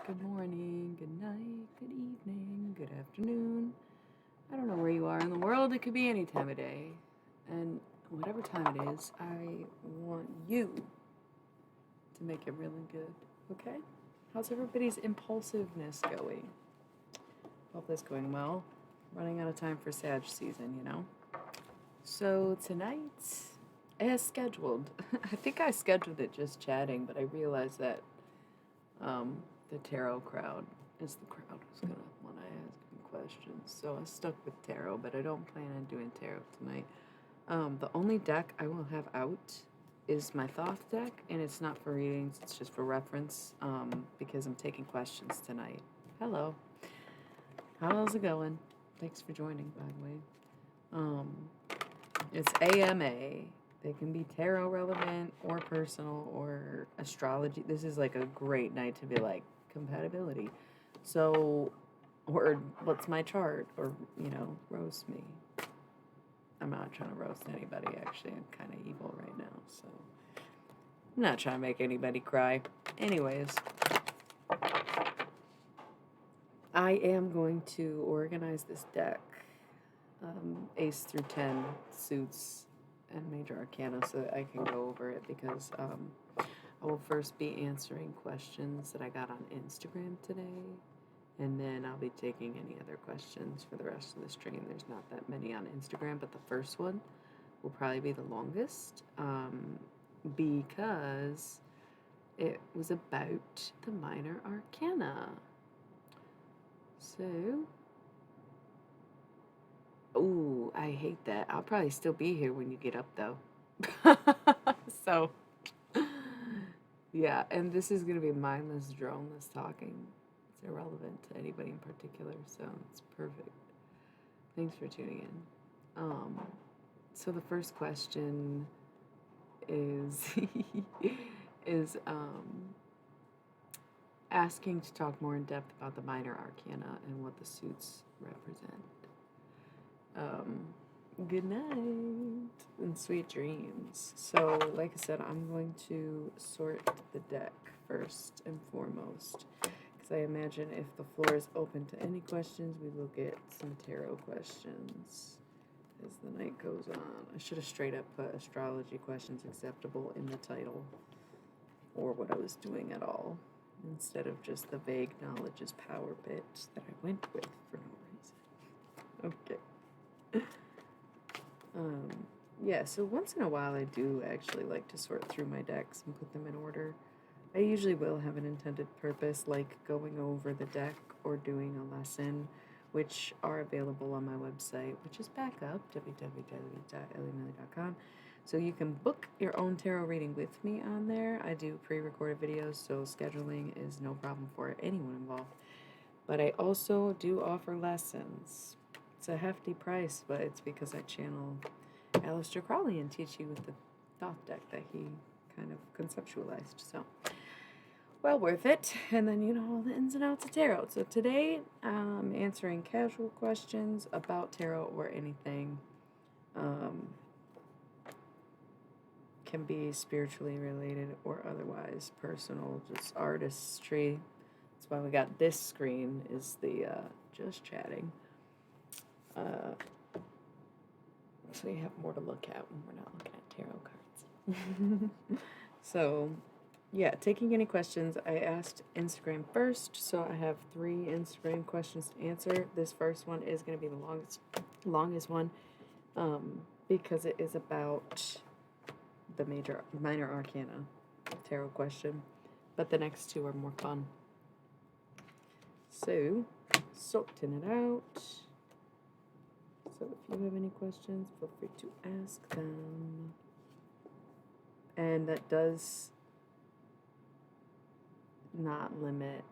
good morning, good night, good evening, good afternoon. I don't know where you are in the world. It could be any time of day. And whatever time it is, I want you to make it really good. Okay? How's everybody's impulsiveness going? Hope that's going well. Running out of time for Sag season. So tonight, as scheduled, I think I scheduled it just chatting, but I realized that the tarot crowd is the crowd who's going to want to ask me questions. So I stuck with tarot, but I don't plan on doing tarot tonight. The only deck I will have out is my Thoth deck, and it's not for readings, it's just for reference, because I'm taking questions tonight. Hello. How's it going? Thanks for joining, by the way. It's AMA. They can be tarot relevant or personal or astrology. This is like a great night to be like, compatibility. So, or what's my chart? Or, roast me. I'm not trying to roast anybody, actually. I'm kind of evil right now, so I'm not trying to make anybody cry. Anyways, I am going to organize this deck, Ace through 10 suits and Major Arcana, so that I can go over it, because I will first be answering questions that I got on Instagram today, and then I'll be taking any other questions for the rest of the stream. There's not that many on Instagram, but the first one will probably be the longest, because it was about the Minor Arcana. So, ooh, I hate that. I'll probably still be here when you get up, though. So, yeah, and this is going to be mindless, droneless talking. It's irrelevant to anybody in particular, so it's perfect. Thanks for tuning in. So the first question is is asking to talk more in depth about the Minor Arcana and what the suits represent. Good night and sweet dreams. So, like I said, I'm going to sort the deck first and foremost, because I imagine if the floor is open to any questions, we will get some tarot questions as the night goes on. I should have straight up put astrology questions acceptable in the title, or what I was doing at all, instead of just the vague knowledge is power bit that I went with for no reason. Okay. Yeah, so once in a while I do actually like to sort through my decks and put them in order. I usually will have an intended purpose, like going over the deck or doing a lesson, which are available on my website, which is back up, www.elliemilly.com. So you can book your own tarot reading with me on there. I do pre-recorded videos, so scheduling is no problem for anyone involved. But I also do offer lessons. It's a hefty price, but it's because I channel Aleister Crowley and teach you with the Thoth deck that he kind of conceptualized. So, well worth it. And then all the ins and outs of tarot. So today, I'm answering casual questions about tarot or anything. Can be spiritually related or otherwise personal, just artistry. That's why we got this screen, is the just chatting. So you have more to look at when we're not looking at tarot cards. So, yeah, taking any questions. I asked Instagram first, so I have 3 Instagram questions to answer. This first one is going to be the longest one, because it is about the Minor Arcana tarot question, but the next 2 are more fun. So, sorting it out. So if you have any questions, feel free to ask them. And that does not limit,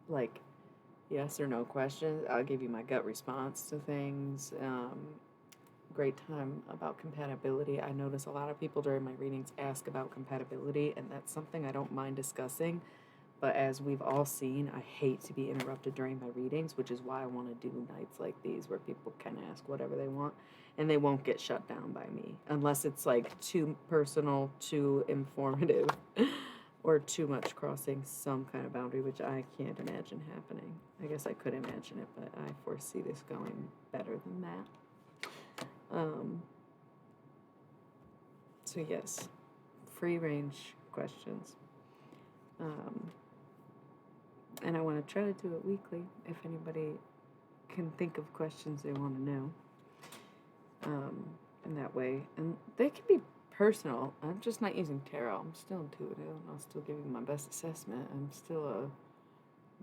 like, yes or no questions. I'll give you my gut response to things. Great time about compatibility. I notice a lot of people during my readings ask about compatibility, and that's something I don't mind discussing. But as we've all seen, I hate to be interrupted during my readings, which is why I want to do nights like these where people can ask whatever they want, and they won't get shut down by me unless it's like too personal, too informative, or too much crossing some kind of boundary, which I can't imagine happening. I guess I could imagine it, but I foresee this going better than that. So yes, free range questions. And I want to try to do it weekly if anybody can think of questions they want to know. In that way. And they can be personal. I'm just not using tarot. I'm still intuitive. I'll still give you my best assessment. I'm still a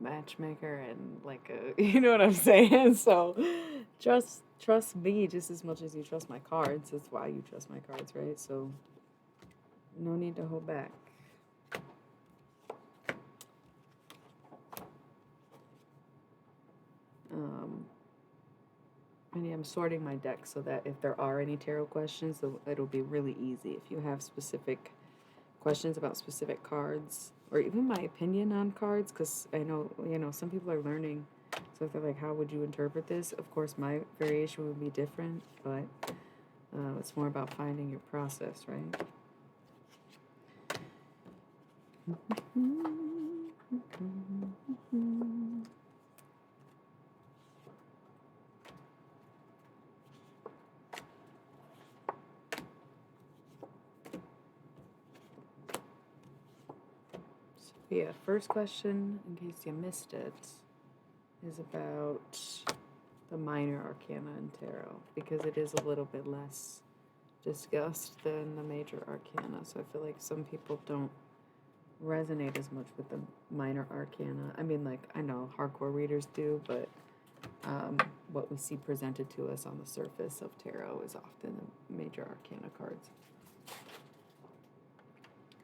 matchmaker and like a, you know what I'm saying? So trust me just as much as you trust my cards. That's why you trust my cards, right? So no need to hold back. And yeah, I'm sorting my deck so that if there are any tarot questions, it'll be really easy. If you have specific questions about specific cards, or even my opinion on cards, because I know, some people are learning. So if they're like, how would you interpret this? Of course, my variation would be different, but it's more about finding your process, right? Yeah, first question, in case you missed it, is about the minor arcana in tarot, because it is a little bit less discussed than the major arcana. So I feel like some people don't resonate as much with the minor arcana. I mean, like, I know hardcore readers do, but what we see presented to us on the surface of tarot is often the major arcana cards.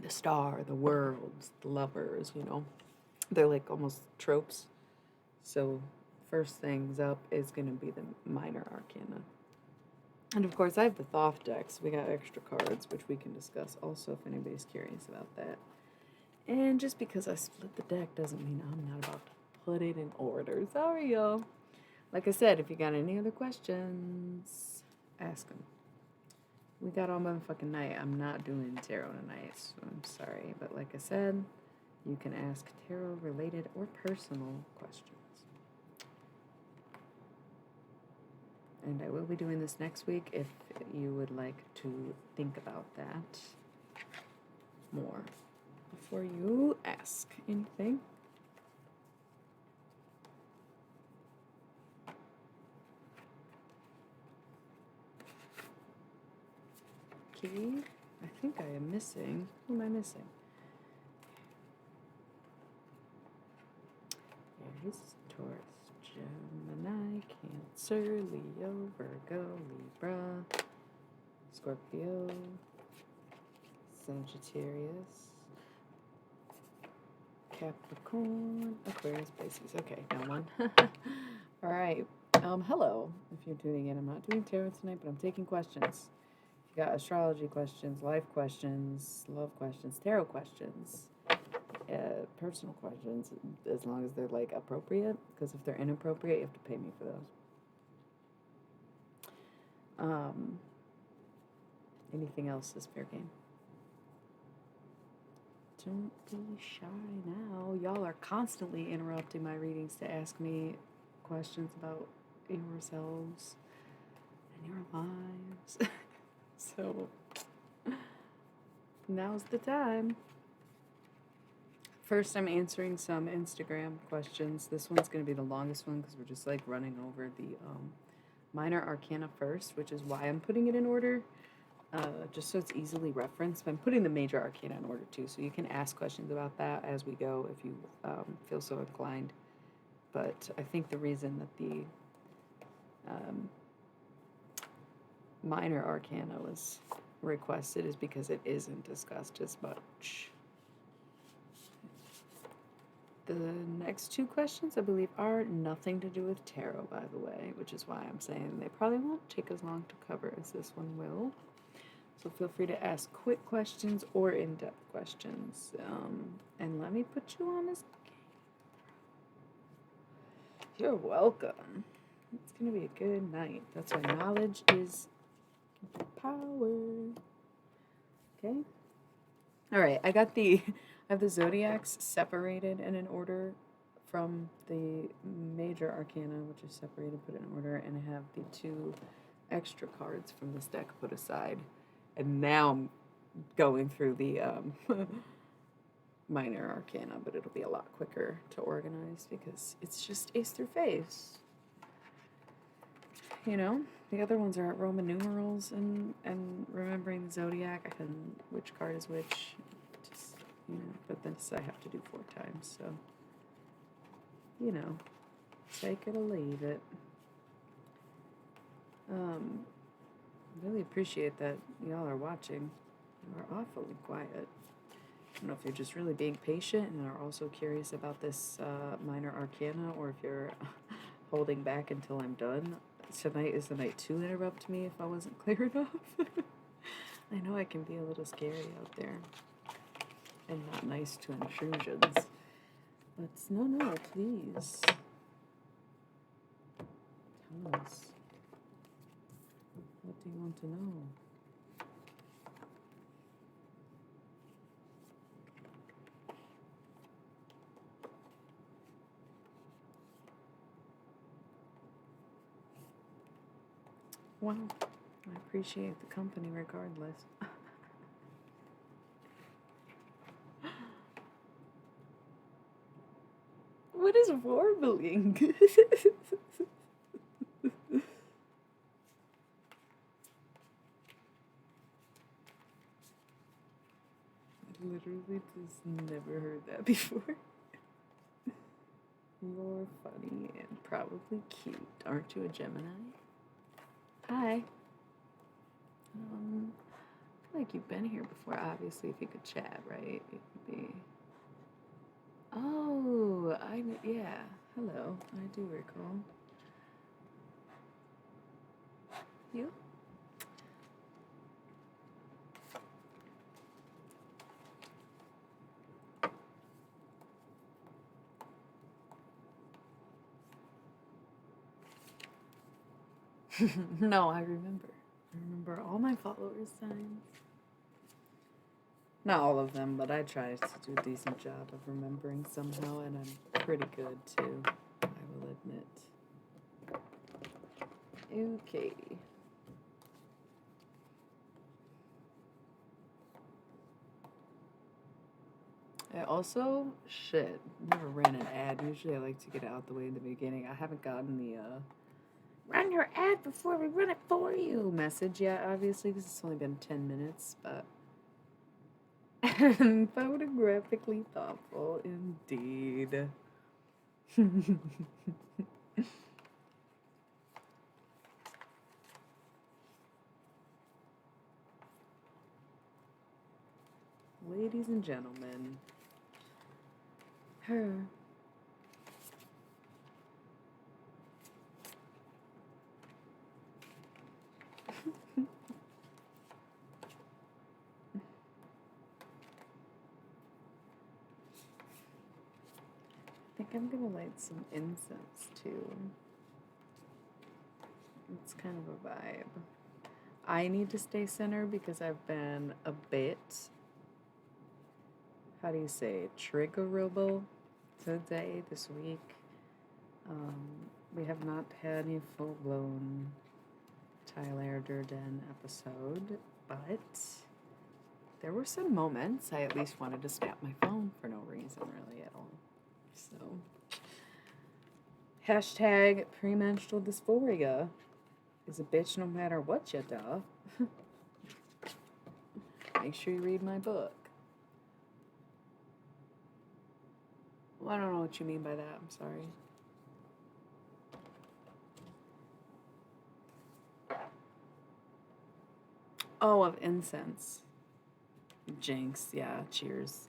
The star, the worlds, the lovers, they're like almost tropes. So first things up is going to be the minor arcana. And of course I have the Thoth decks. We got extra cards, which we can discuss also if anybody's curious about that. And just because I split the deck doesn't mean I'm not about to put it in order. Sorry, y'all. Like I said, if you got any other questions, ask them. We got all motherfucking night. I'm not doing tarot tonight, so I'm sorry. But like I said, you can ask tarot-related or personal questions. And I will be doing this next week if you would like to think about that more before you ask anything. Okay, I think I am missing. Who am I missing? Aries, Taurus, Gemini, Cancer, Leo, Virgo, Libra, Scorpio, Sagittarius, Capricorn, Aquarius, Pisces. Okay, no one. All right. Hello. If you're tuning in, I'm not doing tarot tonight, but I'm taking questions. You got astrology questions, life questions, love questions, tarot questions, personal questions, as long as they're like appropriate. Because if they're inappropriate, you have to pay me for those. Anything else is fair game. Don't be shy now. Y'all are constantly interrupting my readings to ask me questions about yourselves and your lives. So now's the time. First, I'm answering some Instagram questions. This one's going to be the longest one because we're just like running over the minor arcana first, which is why I'm putting it in order. Just so it's easily referenced. But I'm putting the major arcana in order too, so you can ask questions about that as we go if you feel so inclined. But I think the reason that the minor arcana was requested is because it isn't discussed as much. The next two questions, I believe, are nothing to do with tarot, by the way, which is why I'm saying they probably won't take as long to cover as this one will. So feel free to ask quick questions or in-depth questions. And let me put you on this game. You're welcome. It's going to be a good night. That's why knowledge is power. Okay? All right, I got the I have the zodiacs separated in an order from the major arcana, which is separated, put in order, and I have the 2 extra cards from this deck put aside. And now I'm going through the minor arcana, but it'll be a lot quicker to organize because it's just ace through face. You know, the other ones are Roman numerals and remembering the zodiac. I can which card is which. Just, you know, but this I have to do 4 times, so you know, take it or leave it. Really appreciate that y'all are watching. You are awfully quiet. I don't know if you're just really being patient and are also curious about this minor arcana, or if you're holding back until I'm done. Tonight is the night to interrupt me if I wasn't clear enough. I know I can be a little scary out there and not nice to intrusions. But no, please. Tell us. What do you want to know? Well, I appreciate the company regardless. What is warbling? Literally just never heard that before. You're funny and probably cute. Aren't you a Gemini? Hi. I feel like you've been here before. Obviously, if you could chat, right? It could be. Oh, yeah. Hello. I do recall. You? No, I remember. I remember all my followers' signs. Not all of them, but I try to do a decent job of remembering somehow, and I'm pretty good too, I will admit. Okay. I also, never ran an ad. Usually I like to get it out the way in the beginning. I haven't gotten the, run your ad before we run it for you message yet, obviously, because it's only been 10 minutes, but photographically thoughtful indeed. Ladies and gentlemen, her. I think I'm gonna light some incense too. It's kind of a vibe. I need to stay centered because I've been a bit, how do you say, triggerable today, this week. We have not had any full-blown Tyler Durden episode, but there were some moments I at least wanted to snap my phone for no reason really at all. So, hashtag premenstrual dysphoria is a bitch no matter what you do. Make sure you read my book. Well, I don't know what you mean by that. I'm sorry. Oh, of incense. Jinx, yeah, cheers.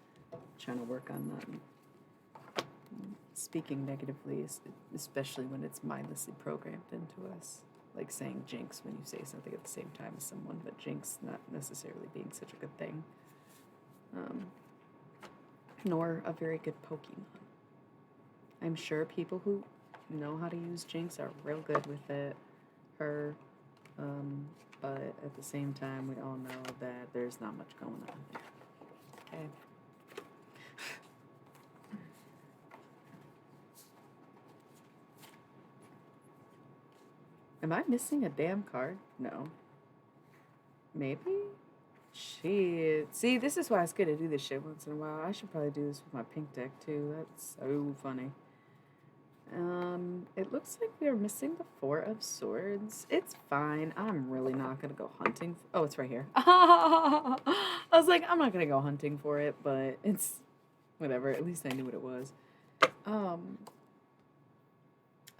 Trying to work on that. Speaking negatively, especially when it's mindlessly programmed into us. Like saying jinx when you say something at the same time as someone, but jinx not necessarily being such a good thing. Nor a very good Pokemon. I'm sure people who know how to use jinx are real good with it. But at the same time, we all know that there's not much going on there. Okay? Am I missing a damn card? No. Maybe? Shit. See, this is why it's good to do this shit once in a while. I should probably do this with my pink deck too. That's so funny. It looks like we are missing the Four of Swords. It's fine. I'm really not gonna go hunting. Oh, it's right here. I was like, I'm not gonna go hunting for it, but it's whatever. At least I knew what it was.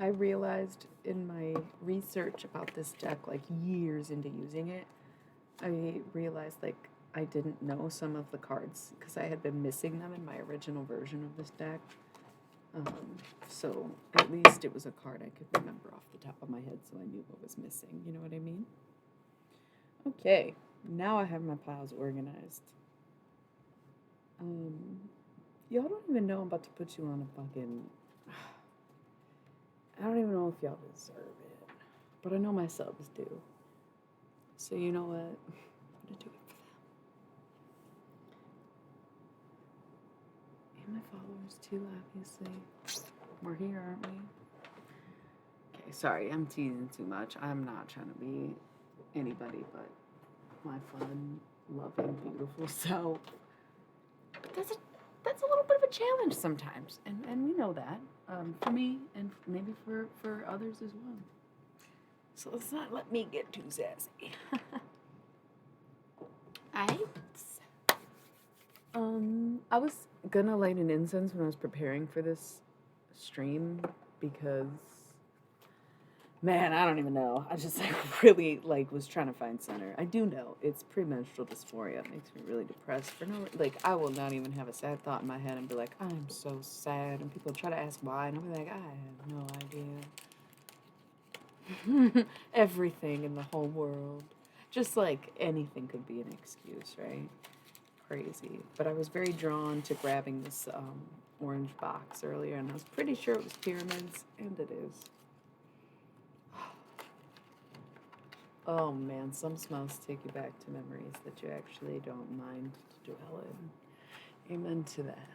I realized in my research about this deck, like years into using it, I realized like I didn't know some of the cards because I had been missing them in my original version of this deck. So at least it was a card I could remember off the top of my head, so I knew what was missing. You know what I mean? Okay, now I have my piles organized. Y'all don't even know I'm about to put you on a fucking. I don't even know if y'all deserve it, but I know my subs do. So you know what? I'm gonna do it for them. And my followers too, obviously. We're here, aren't we? Okay, sorry, I'm teasing too much. I'm not trying to be anybody but my fun, loving, beautiful self. But that's a little bit of a challenge sometimes, and we know that. For me, and maybe for others as well. So let's not let me get too sassy. I was gonna light an incense when I was preparing for this stream because, man, I don't even know. I just really was trying to find center. I do know it's premenstrual dysphoria. It makes me really depressed for no I will not even have a sad thought in my head and be like, I'm so sad, and people try to ask why, and I'll be like, I have no idea. Everything in the whole world, just like anything could be an excuse, right? Crazy. But I was very drawn to grabbing this orange box earlier, and I was pretty sure it was pyramids, and it is. Oh man, some smells take you back to memories that you actually don't mind to dwell in. Amen to that.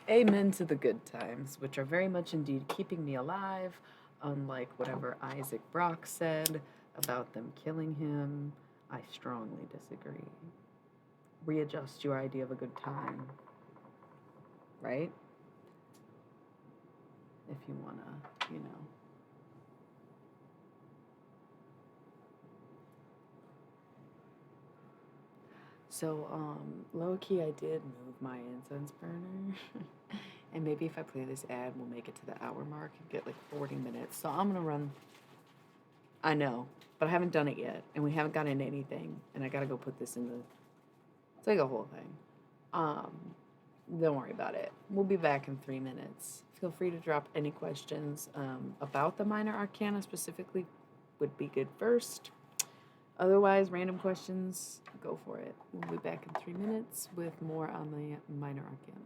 Amen to the good times, which are very much indeed keeping me alive, unlike whatever Isaac Brock said about them killing him. I strongly disagree. Readjust your idea of a good time, right? If you wanna, you know. So, low-key, I did move my incense burner. And maybe if I play this ad, we'll make it to the hour mark and get like 40 minutes. So I'm gonna run. I know, but I haven't done it yet, and we haven't gotten into anything, and I gotta go put this in the. It's like a whole thing. Don't worry about it. We'll be back in 3 minutes. Feel free to drop any questions about the minor arcana specifically. Would be good first. Otherwise, random questions, go for it. We'll be back in 3 minutes with more on the minor arcana.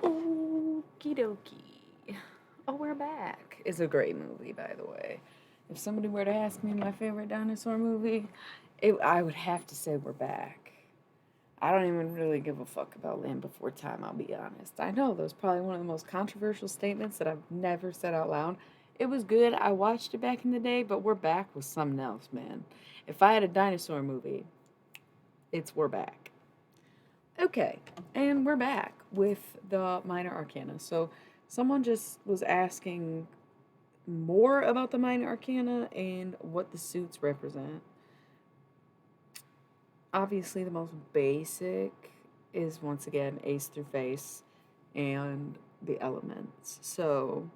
Okie dokie. Oh, We're Back is a great movie, by the way. If somebody were to ask me my favorite dinosaur movie, I would have to say We're Back. I don't even really give a fuck about Land Before Time, I'll be honest. I know that was probably one of the most controversial statements that I've never said out loud. It was good. I watched it back in the day, but We're Back was something else, man. If I had a dinosaur movie, it's We're Back. Okay, and we're back with the minor arcana. So, someone just was asking more about the minor arcana and what the suits represent. Obviously, the most basic is once again ace through face and the elements. So,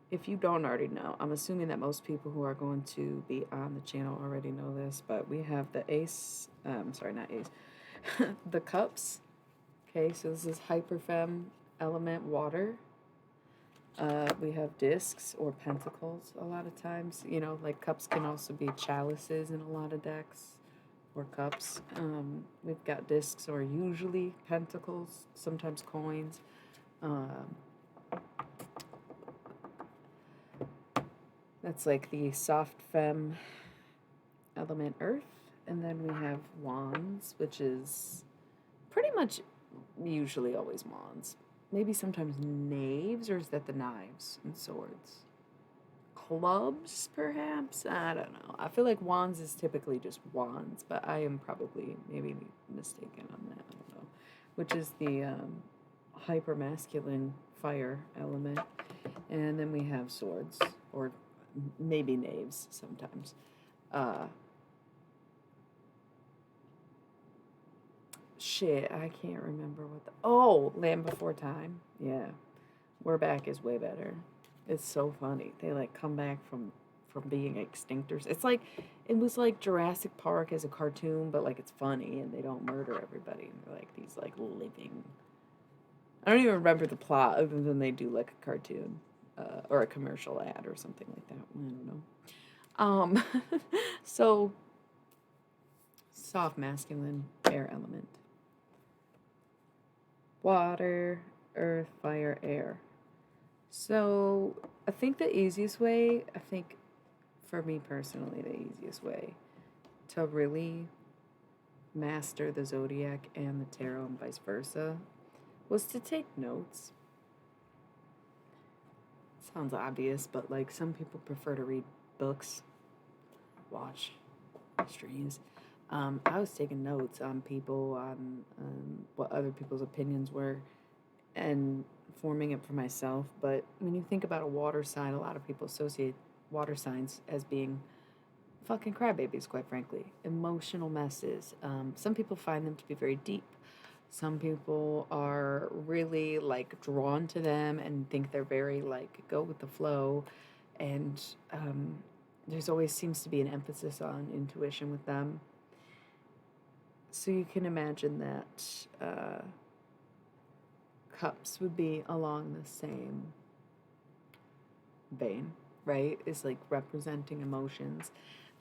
if you don't already know, I'm assuming that most people who are going to be on the channel already know this, but we have the ace, sorry, not ace, the cups. Okay, so this is hyperfem element water. We have discs or pentacles a lot of times. You know, like cups can also be chalices in a lot of decks or cups. We've got discs or usually pentacles, sometimes coins. That's like the soft fem element earth. And then we have wands, which is pretty much usually always wands. Maybe sometimes knaves, or is that the knives and swords? Clubs, perhaps? I don't know. I feel like wands is typically just wands, but I am probably maybe mistaken on that. I don't know. Which is the hyper masculine fire element. And then we have swords, or maybe knaves sometimes. Shit, I can't remember what the... Oh, Land Before Time. Yeah. We're Back is way better. It's so funny. They, like, come back from being extinctors. It's like... It was like Jurassic Park as a cartoon, but, like, it's funny, and they don't murder everybody. And they're, like, these, like, living... I don't even remember the plot, other than they do, like, a cartoon. Or a commercial ad or something like that. I don't know. So... Soft masculine air element. Water, earth, fire, air. So I think the easiest way, for me personally, the easiest way to really master the zodiac and the tarot and vice versa was to take notes. Sounds obvious, but like some people prefer to read books, watch streams. I was taking notes on people, on what other people's opinions were, and forming it for myself. But when you think about a water sign, a lot of people associate water signs as being fucking crybabies, quite frankly. Emotional messes. Some people find them to be very deep. Some people are really, like, drawn to them and think they're very, like, go with the flow. And there's always seems to be an emphasis on intuition with them. So you can imagine that cups would be along the same vein, right? Is like representing emotions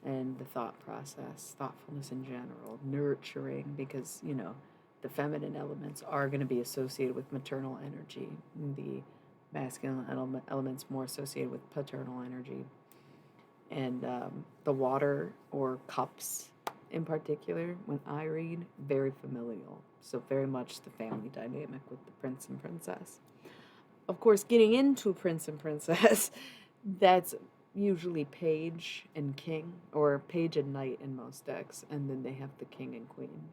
and the thought process, thoughtfulness in general, nurturing, because, you know, the feminine elements are going to be associated with maternal energy, the masculine elements more associated with paternal energy. And the water or cups in particular, when I read, very familial. So very much the family dynamic with the prince and princess. Of course, getting into prince and princess, that's usually page and king, or page and knight in most decks, and then they have the king and queen.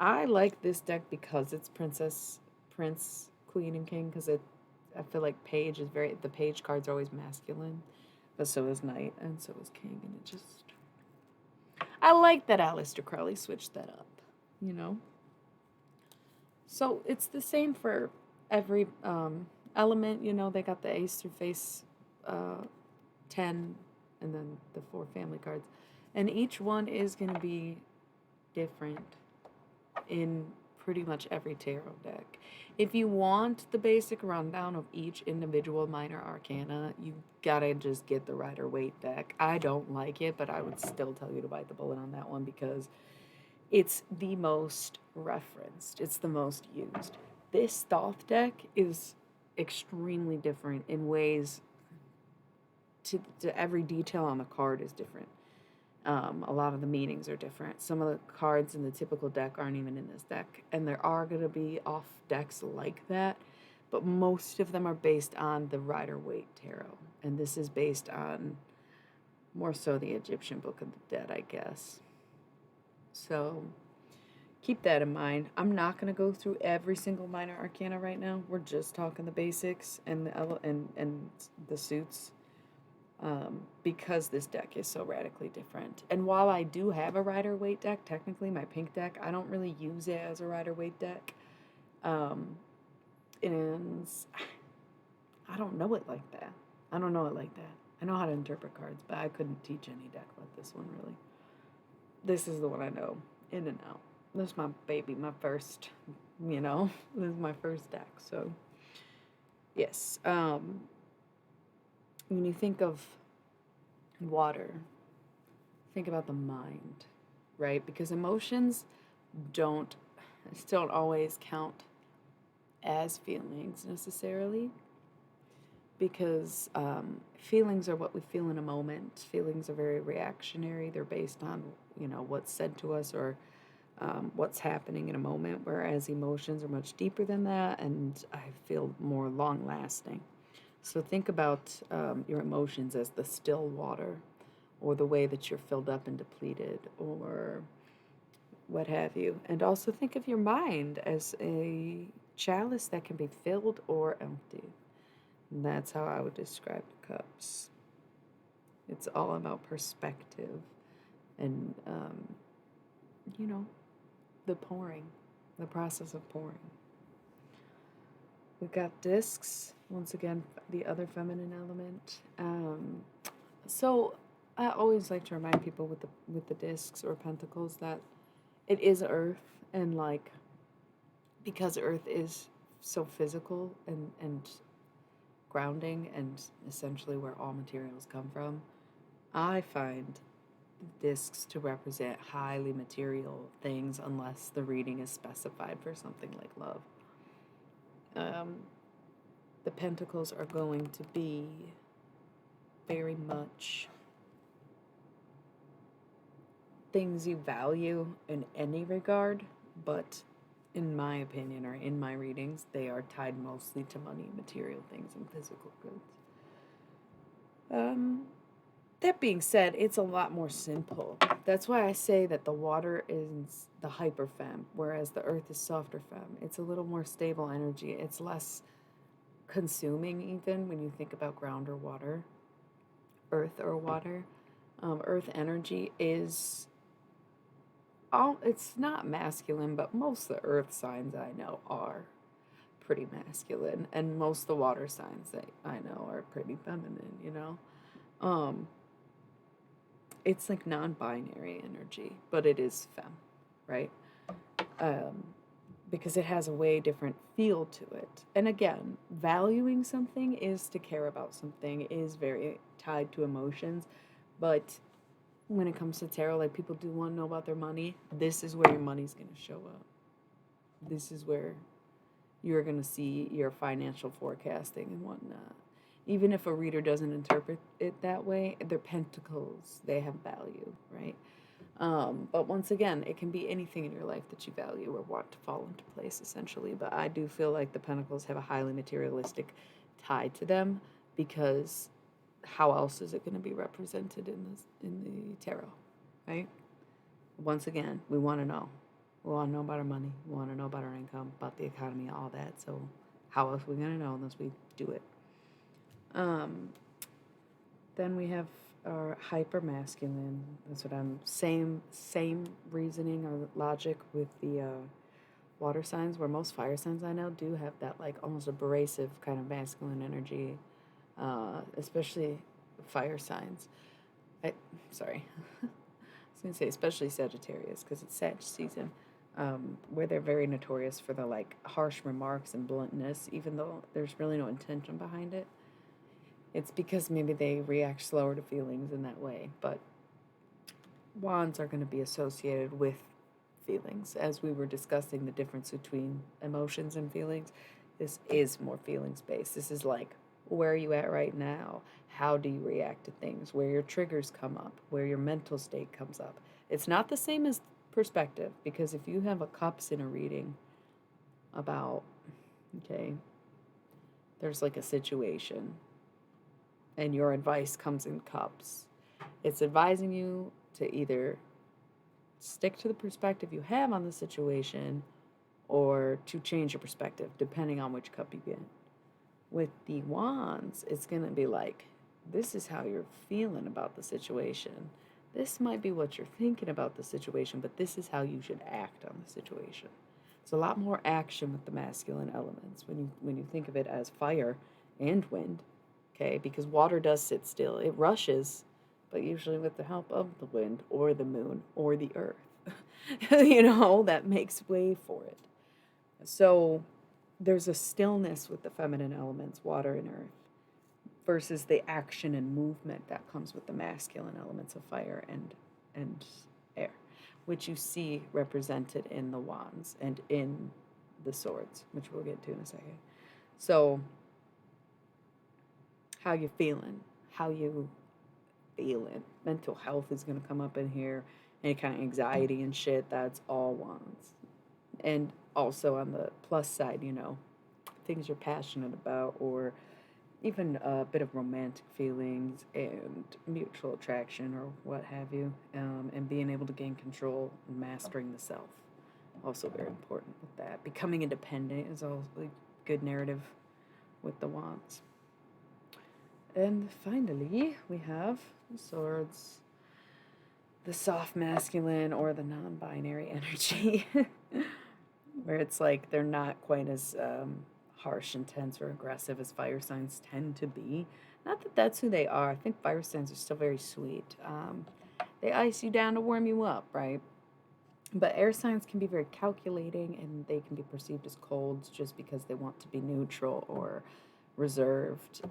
I like this deck because it's princess, prince, queen, and king, because I feel like page is the page card's always masculine, but so is knight, and so is king, and it just... I like that Aleister Crowley switched that up, you know? So it's the same for every element, you know, they got the ace through face 10 and then the 4 family cards. And each one is going to be different in pretty much every tarot deck. If you want the basic rundown of each individual minor arcana, you gotta just get the Rider-Waite deck. I don't like it, but I would still tell you to bite the bullet on that one because it's the most referenced. It's the most used. This Thoth deck is extremely different in ways to every detail on the card is different. A lot of the meanings are different. Some of the cards in the typical deck aren't even in this deck, and there are going to be off decks like that, but most of them are based on the Rider-Waite Tarot, and this is based on more so the Egyptian Book of the Dead, I guess. So keep that in mind. I'm not going to go through every single minor arcana right now. We're just talking the basics and the suits. Because this deck is so radically different. And while I do have a Rider-Waite deck, technically my pink deck, I don't really use it as a Rider-Waite deck. And I don't know it like that. I know how to interpret cards, but I couldn't teach any deck like this one, really. This is the one I know, in and out. This is my baby, my first, this is my first deck, so, yes. When you think of water, think about the mind, right? Because emotions don't always count as feelings necessarily, because feelings are what we feel in a moment. Feelings are very reactionary. They're based on, what's said to us or what's happening in a moment, whereas emotions are much deeper than that, and I feel more long-lasting. So think about your emotions as the still water, or the way that you're filled up and depleted, or what have you. And also think of your mind as a chalice that can be filled or empty. And that's how I would describe the cups. It's all about perspective and, the pouring, the process of pouring. We've got discs, once again, the other feminine element. So I always like to remind people with the discs or pentacles that it is earth, and because earth is so physical and grounding and essentially where all materials come from, I find discs to represent highly material things unless the reading is specified for something like love. The pentacles are going to be very much things you value in any regard, but in my opinion, or in my readings, they are tied mostly to money, material things, and physical goods. That being said, it's a lot more simple. That's why I say that the water is the hyper femme, whereas the earth is softer femme. It's a little more stable energy. It's less consuming, even when you think about ground or water, earth or water. Earth energy is it's not masculine, but most of the earth signs I know are pretty masculine, and most of the water signs that I know are pretty feminine, it's like non-binary energy, but it is femme, right? Because it has a way different feel to it. And again, valuing something is to care about something, is very tied to emotions, but when it comes to tarot, like, people do want to know about their money. This is where your money's going to show up. This is where you're going to see your financial forecasting and whatnot. Even if a reader doesn't interpret it that way, they're pentacles. They have value, right? But once again, it can be anything in your life that you value or want to fall into place, essentially. But I do feel like the pentacles have a highly materialistic tie to them, because how else is it going to be represented in the tarot, right? Once again, we want to know. We want to know about our money. We want to know about our income, about the economy, all that. So how else are we going to know unless we do it? Then we have our hyper masculine. That's what I'm same reasoning or logic with the water signs, where most fire signs I know do have that like almost abrasive kind of masculine energy, especially fire signs. I was gonna say especially Sagittarius, because it's Sag season, where they're very notorious for the like harsh remarks and bluntness, even though there's really no intention behind it. It's because maybe they react slower to feelings in that way. But wands are going to be associated with feelings. As we were discussing the difference between emotions and feelings, this is more feelings based. This is like, where are you at right now? How do you react to things? Where your triggers come up, where your mental state comes up. It's not the same as perspective, because if you have a cups in a reading about, okay, there's like a situation and your advice comes in cups, it's advising you to either stick to the perspective you have on the situation or to change your perspective depending on which cup you get. With the wands, it's going to be like, this is how you're feeling about the situation. This might be what you're thinking about the situation, but this is how you should act on the situation. It's a lot more action with the masculine elements when you think of it as fire and wind, okay? Because water does sit still. It rushes, but usually with the help of the wind or the moon or the earth. That makes way for it. So there's a stillness with the feminine elements, water and earth, versus the action and movement that comes with the masculine elements of fire and air, which you see represented in the wands and in the swords, which we'll get to in a second. So how you feeling? Mental health is going to come up in here. Any kind of anxiety and shit, that's all wands. And also on the plus side, things you're passionate about, or even a bit of romantic feelings and mutual attraction or what have you, and being able to gain control and mastering the self. Also very important with that. Becoming independent is also a good narrative with the wands. And finally, we have the swords, the soft masculine or the non-binary energy, where it's like they're not quite as harsh, intense, or aggressive as fire signs tend to be. Not that that's who they are. I think fire signs are still very sweet. They ice you down to warm you up, right? But air signs can be very calculating, and they can be perceived as colds just because they want to be neutral or reserved,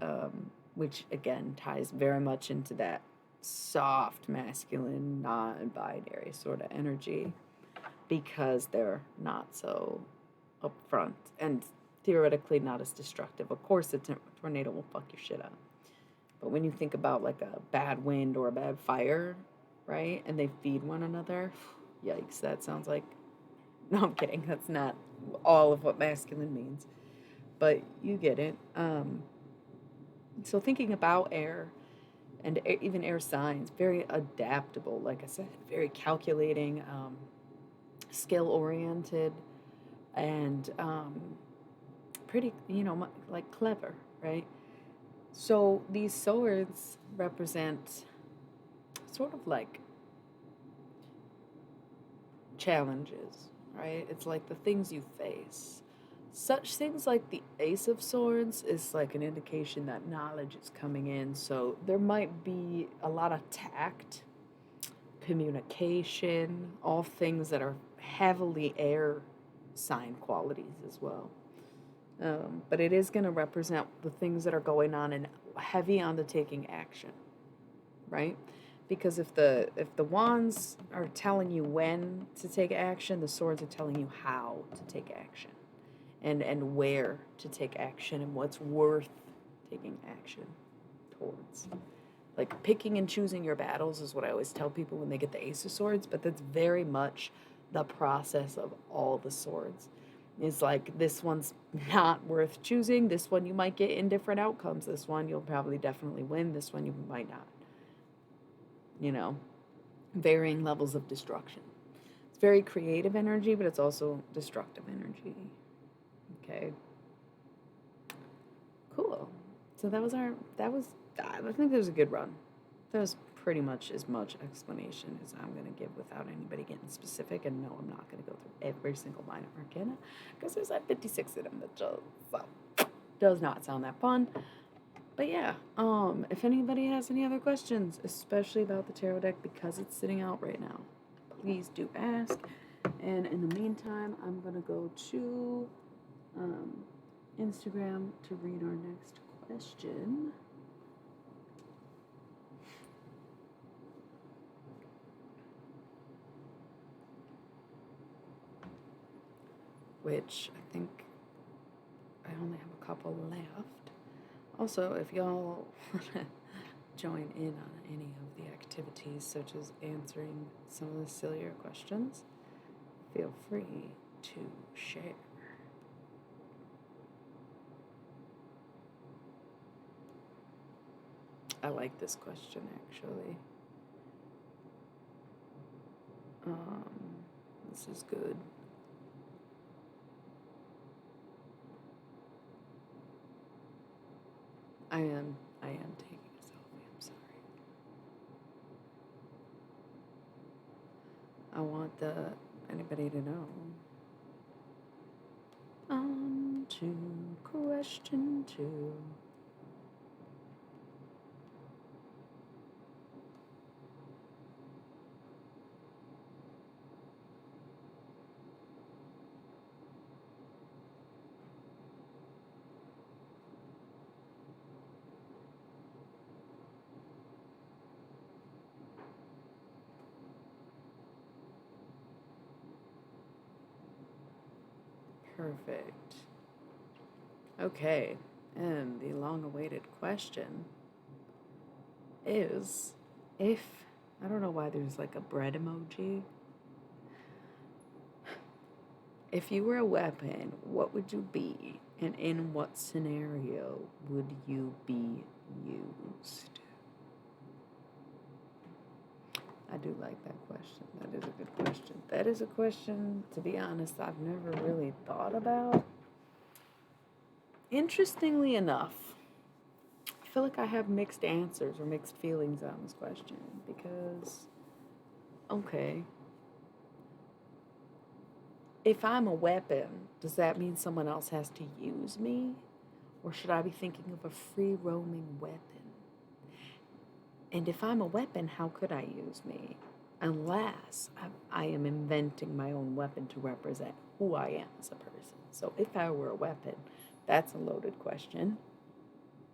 which again ties very much into that soft, masculine, non-binary sort of energy, because they're not so upfront and theoretically not as destructive. Of course, a tornado will fuck your shit up. But when you think about like a bad wind or a bad fire, right, and they feed one another, yikes, that sounds like... No, I'm kidding. That's not all of what masculine means. But you get it. So thinking about air and even air signs, very adaptable, like I said, very calculating, skill-oriented, and pretty, like clever, right? So these swords represent sort of like challenges, right? It's like the things you face. Such things like the Ace of Swords is like an indication that knowledge is coming in. So there might be a lot of tact, communication, all things that are heavily air sign qualities as well. But it is going to represent the things that are going on and heavy on the taking action, right? Because if the wands are telling you when to take action, the swords are telling you how to take action, and where to take action, and what's worth taking action towards. Like picking and choosing your battles is what I always tell people when they get the Ace of Swords, but that's very much the process of all the swords. Is like, this one's not worth choosing. This one you might get indifferent outcomes. This one you'll probably definitely win. This one you might not. Varying levels of destruction. It's very creative energy, but it's also destructive energy. Okay. Cool. So I think that was a good run. That was pretty much as much explanation as I'm going to give without anybody getting specific. And no, I'm not going to go through every single minor arcana, because there's like 56 of them that does not sound that fun. But yeah, if anybody has any other questions, especially about the tarot deck, because it's sitting out right now, please do ask. And in the meantime, I'm going to go to Instagram to read our next question. which I think I only have a couple left. Also, if y'all want to join in on any of the activities, such as answering some of the sillier questions, feel free to share. I like this question, actually. This is good. I am taking a selfie, I'm sorry. I want anybody to know. On to question 2. Perfect. Okay, and the long-awaited question is, I don't know why there's like a bread emoji. If you were a weapon, what would you be, and in what scenario would you be used? I do like that question. That is a good question. That is a question, to be honest, I've never really thought about. Interestingly enough, I feel like I have mixed answers or mixed feelings on this question because, okay, if I'm a weapon, does that mean someone else has to use me? Or should I be thinking of a free roaming weapon? And if I'm a weapon, how could I use me? Unless I am inventing my own weapon to represent who I am as a person. So if I were a weapon, that's a loaded question.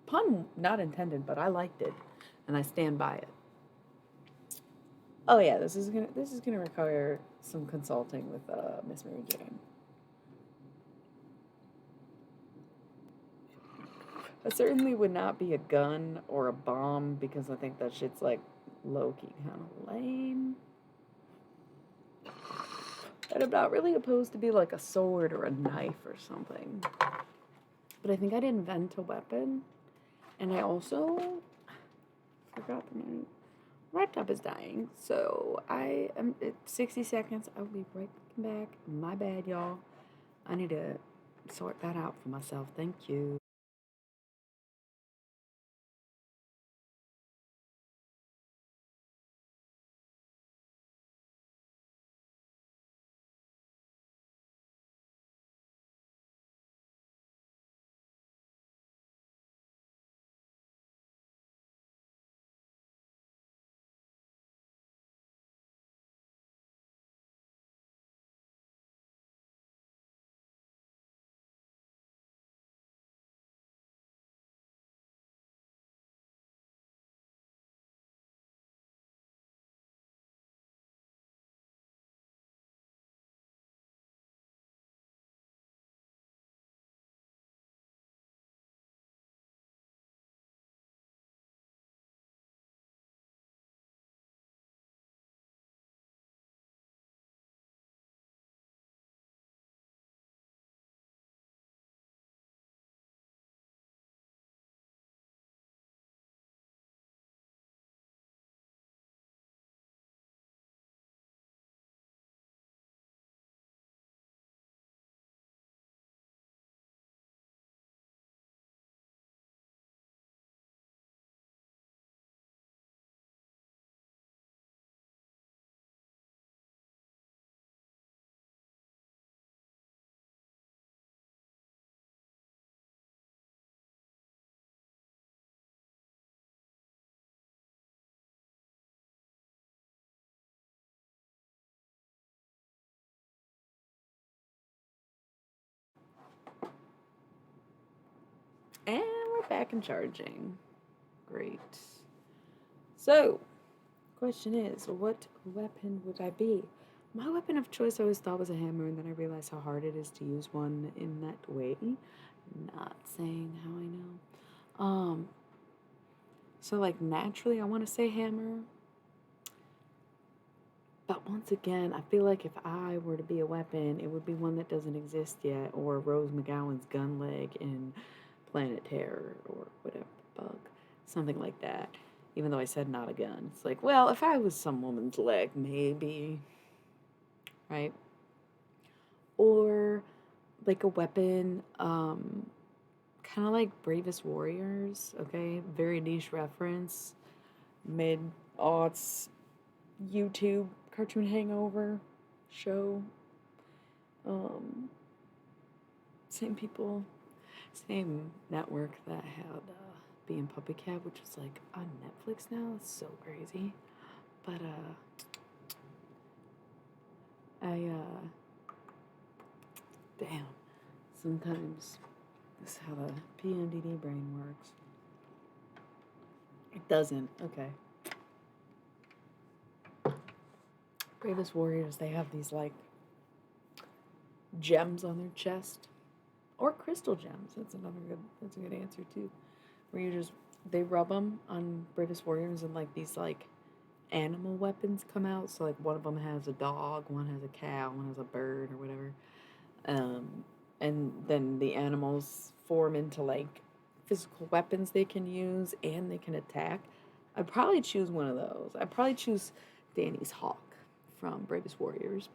Pun not intended, but I liked it, and I stand by it. Oh yeah, this is gonna require some consulting with Miss Mary Jane. I certainly would not be a gun or a bomb because I think that shit's like low-key kind of lame. And I'm not really opposed to be like a sword or a knife or something. But I think I'd invent a weapon. And I also forgot my laptop is dying. So I am at 60 seconds. I'll be right back. My bad, y'all. I need to sort that out for myself. Thank you. And we're back and charging. Great. So, question is, what weapon would I be? My weapon of choice I always thought was a hammer, and then I realized how hard it is to use one in that way. Not saying how I know. So like naturally I want to say hammer. But once again, I feel like if I were to be a weapon, it would be one that doesn't exist yet, or Rose McGowan's gun leg in Planet Terror, or whatever the fuck. Something like that. Even though I said not a gun. It's like, well, if I was some woman's leg, maybe. Right? Or like a weapon, kind of like Bravest Warriors, okay? Very niche reference. Mid-aughts YouTube cartoon hangover show. Same people, same network that had Being Puppy Cat, which is like on Netflix now. It's so crazy. But damn, sometimes this is how the PMDD brain works. It doesn't. Okay. Bravest Warriors, they have these like gems on their chest, or crystal gems. That's a good answer too. Where you just they rub them on Bravest Warriors, and like these like animal weapons come out. So like one of them has a dog, one has a cow, one has a bird or whatever. And then the animals form into like physical weapons they can use, and they can attack. I'd probably choose one of those. I'd probably choose Danny's hawk from Bravest Warriors,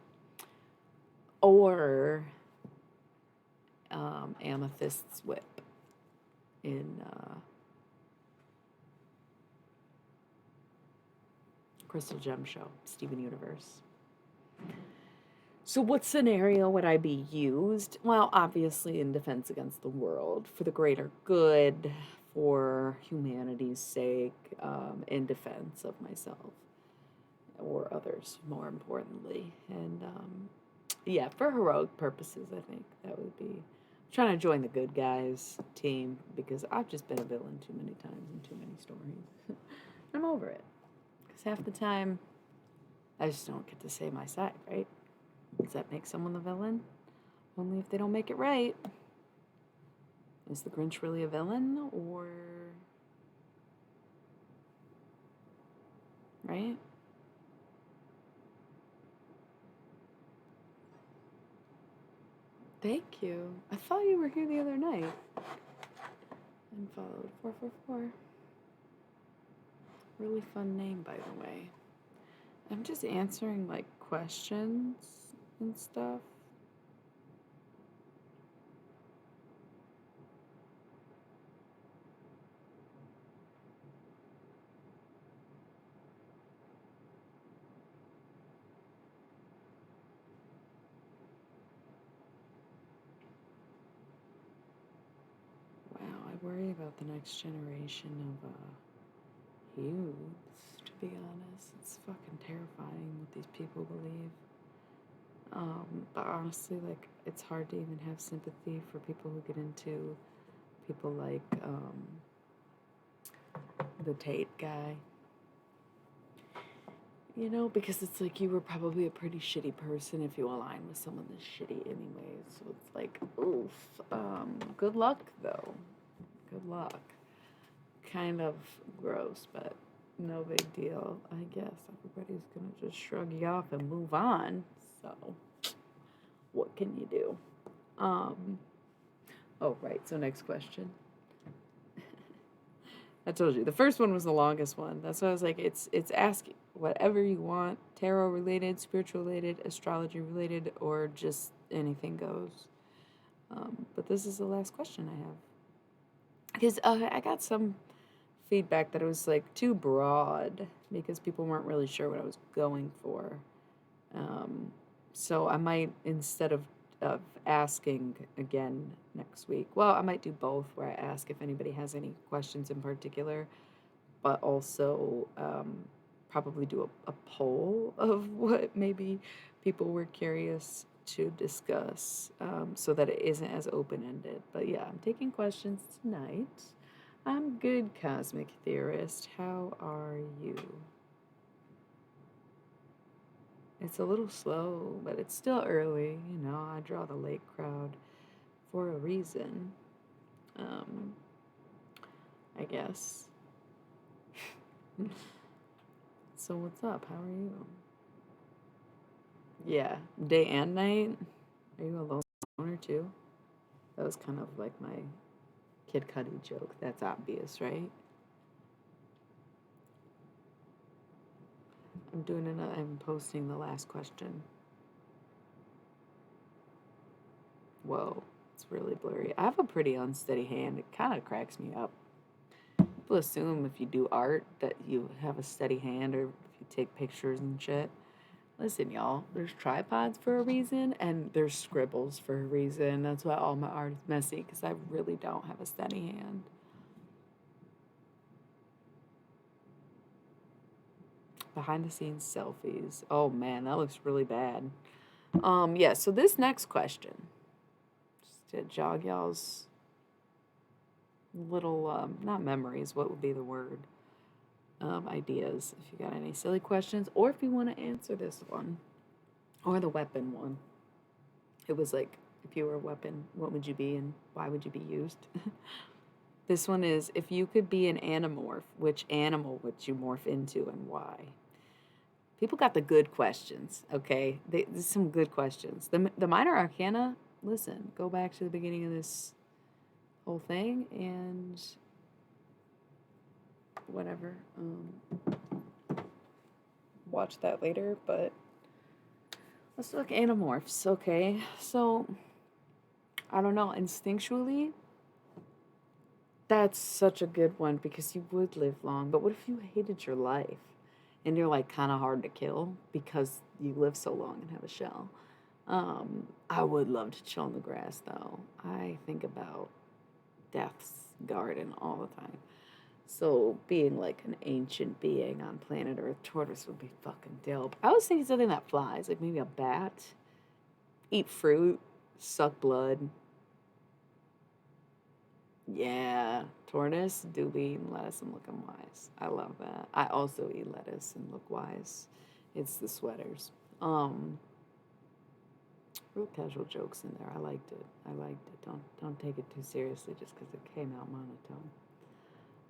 or Amethyst's whip in Crystal Gem Show, Steven Universe. So what scenario would I be used? Well, obviously in defense against the world, for the greater good, for humanity's sake, in defense of myself or others, more importantly. And yeah, for heroic purposes, I think that would be. I'm trying to join the good guys team because I've just been a villain too many times in too many stories. I'm over it. Because half the time, I just don't get to say my side, right? Does that make someone the villain? Only if they don't make it right. Is the Grinch really a villain, or... right? Thank you. I thought you were here the other night. And followed 444. Really fun name, by the way. I'm just answering, like, questions and stuff. Wow, I worry about the next generation of youths, to be honest. It's fucking terrifying what these people believe. But honestly, like, it's hard to even have sympathy for people who get into people like the Tate guy. You know, because it's like you were probably a pretty shitty person if you align with someone that's shitty anyways. So it's like, oof. Good luck, though. Good luck. Kind of gross, but no big deal. I guess everybody's gonna just shrug you off and move on. So, what can you do? Oh, right. So next question. I told you the first one was the longest one. That's why I was like, it's ask whatever you want, tarot related, spiritual related, astrology related, or just anything goes. But this is the last question I have, because I got some feedback that it was like too broad because people weren't really sure what I was going for. So I might, instead of asking again next week, well, I might do both, where I ask if anybody has any questions in particular, but also probably do a poll of what maybe people were curious to discuss, so that it isn't as open-ended. But yeah, I'm taking questions tonight. I'm good, Cosmic Theorist. How are you? It's a little slow, but it's still early. You know, I draw the late crowd for a reason. Um, I guess. So what's up? How are you? Yeah, day and night. Are you a loner too? That was kind of like my Kid Cudi joke. That's obvious, right? I'm posting the last question. Whoa, it's really blurry. I have a pretty unsteady hand. It kind of cracks me up. People assume if you do art that you have a steady hand or if you take pictures and shit. Listen, y'all, there's tripods for a reason and there's scribbles for a reason. That's why all my art is messy because I really don't have a steady hand. Behind the scenes selfies. Oh man, that looks really bad. Yeah, so this next question, just to jog y'all's little, not memories, what would be the word? Ideas. If you got any silly questions, or if you want to answer this one, or the weapon one. It was like, if you were a weapon, what would you be and why would you be used? This one is, if you could be an animorph, which animal would you morph into and why? People got the good questions, okay? There's some good questions. The minor arcana, listen, go back to the beginning of this whole thing and whatever. Watch that later, but let's look animorphs, okay? So, I don't know, instinctually, that's such a good one because you would live long. But what if you hated your life and you're like kind of hard to kill because you live so long and have a shell? I would love to chill in the grass though. I think about Death's Garden all the time. So being like an ancient being on planet Earth, tortoise would be fucking dope. I was thinking something that flies, like maybe a bat, eat fruit, suck blood. Yeah, tortoise do be eating lettuce and looking wise. I love that. I also eat lettuce and look wise. It's the sweaters. Um, Real casual jokes in there. I liked it. I liked it. Don't take it too seriously just because it came out monotone.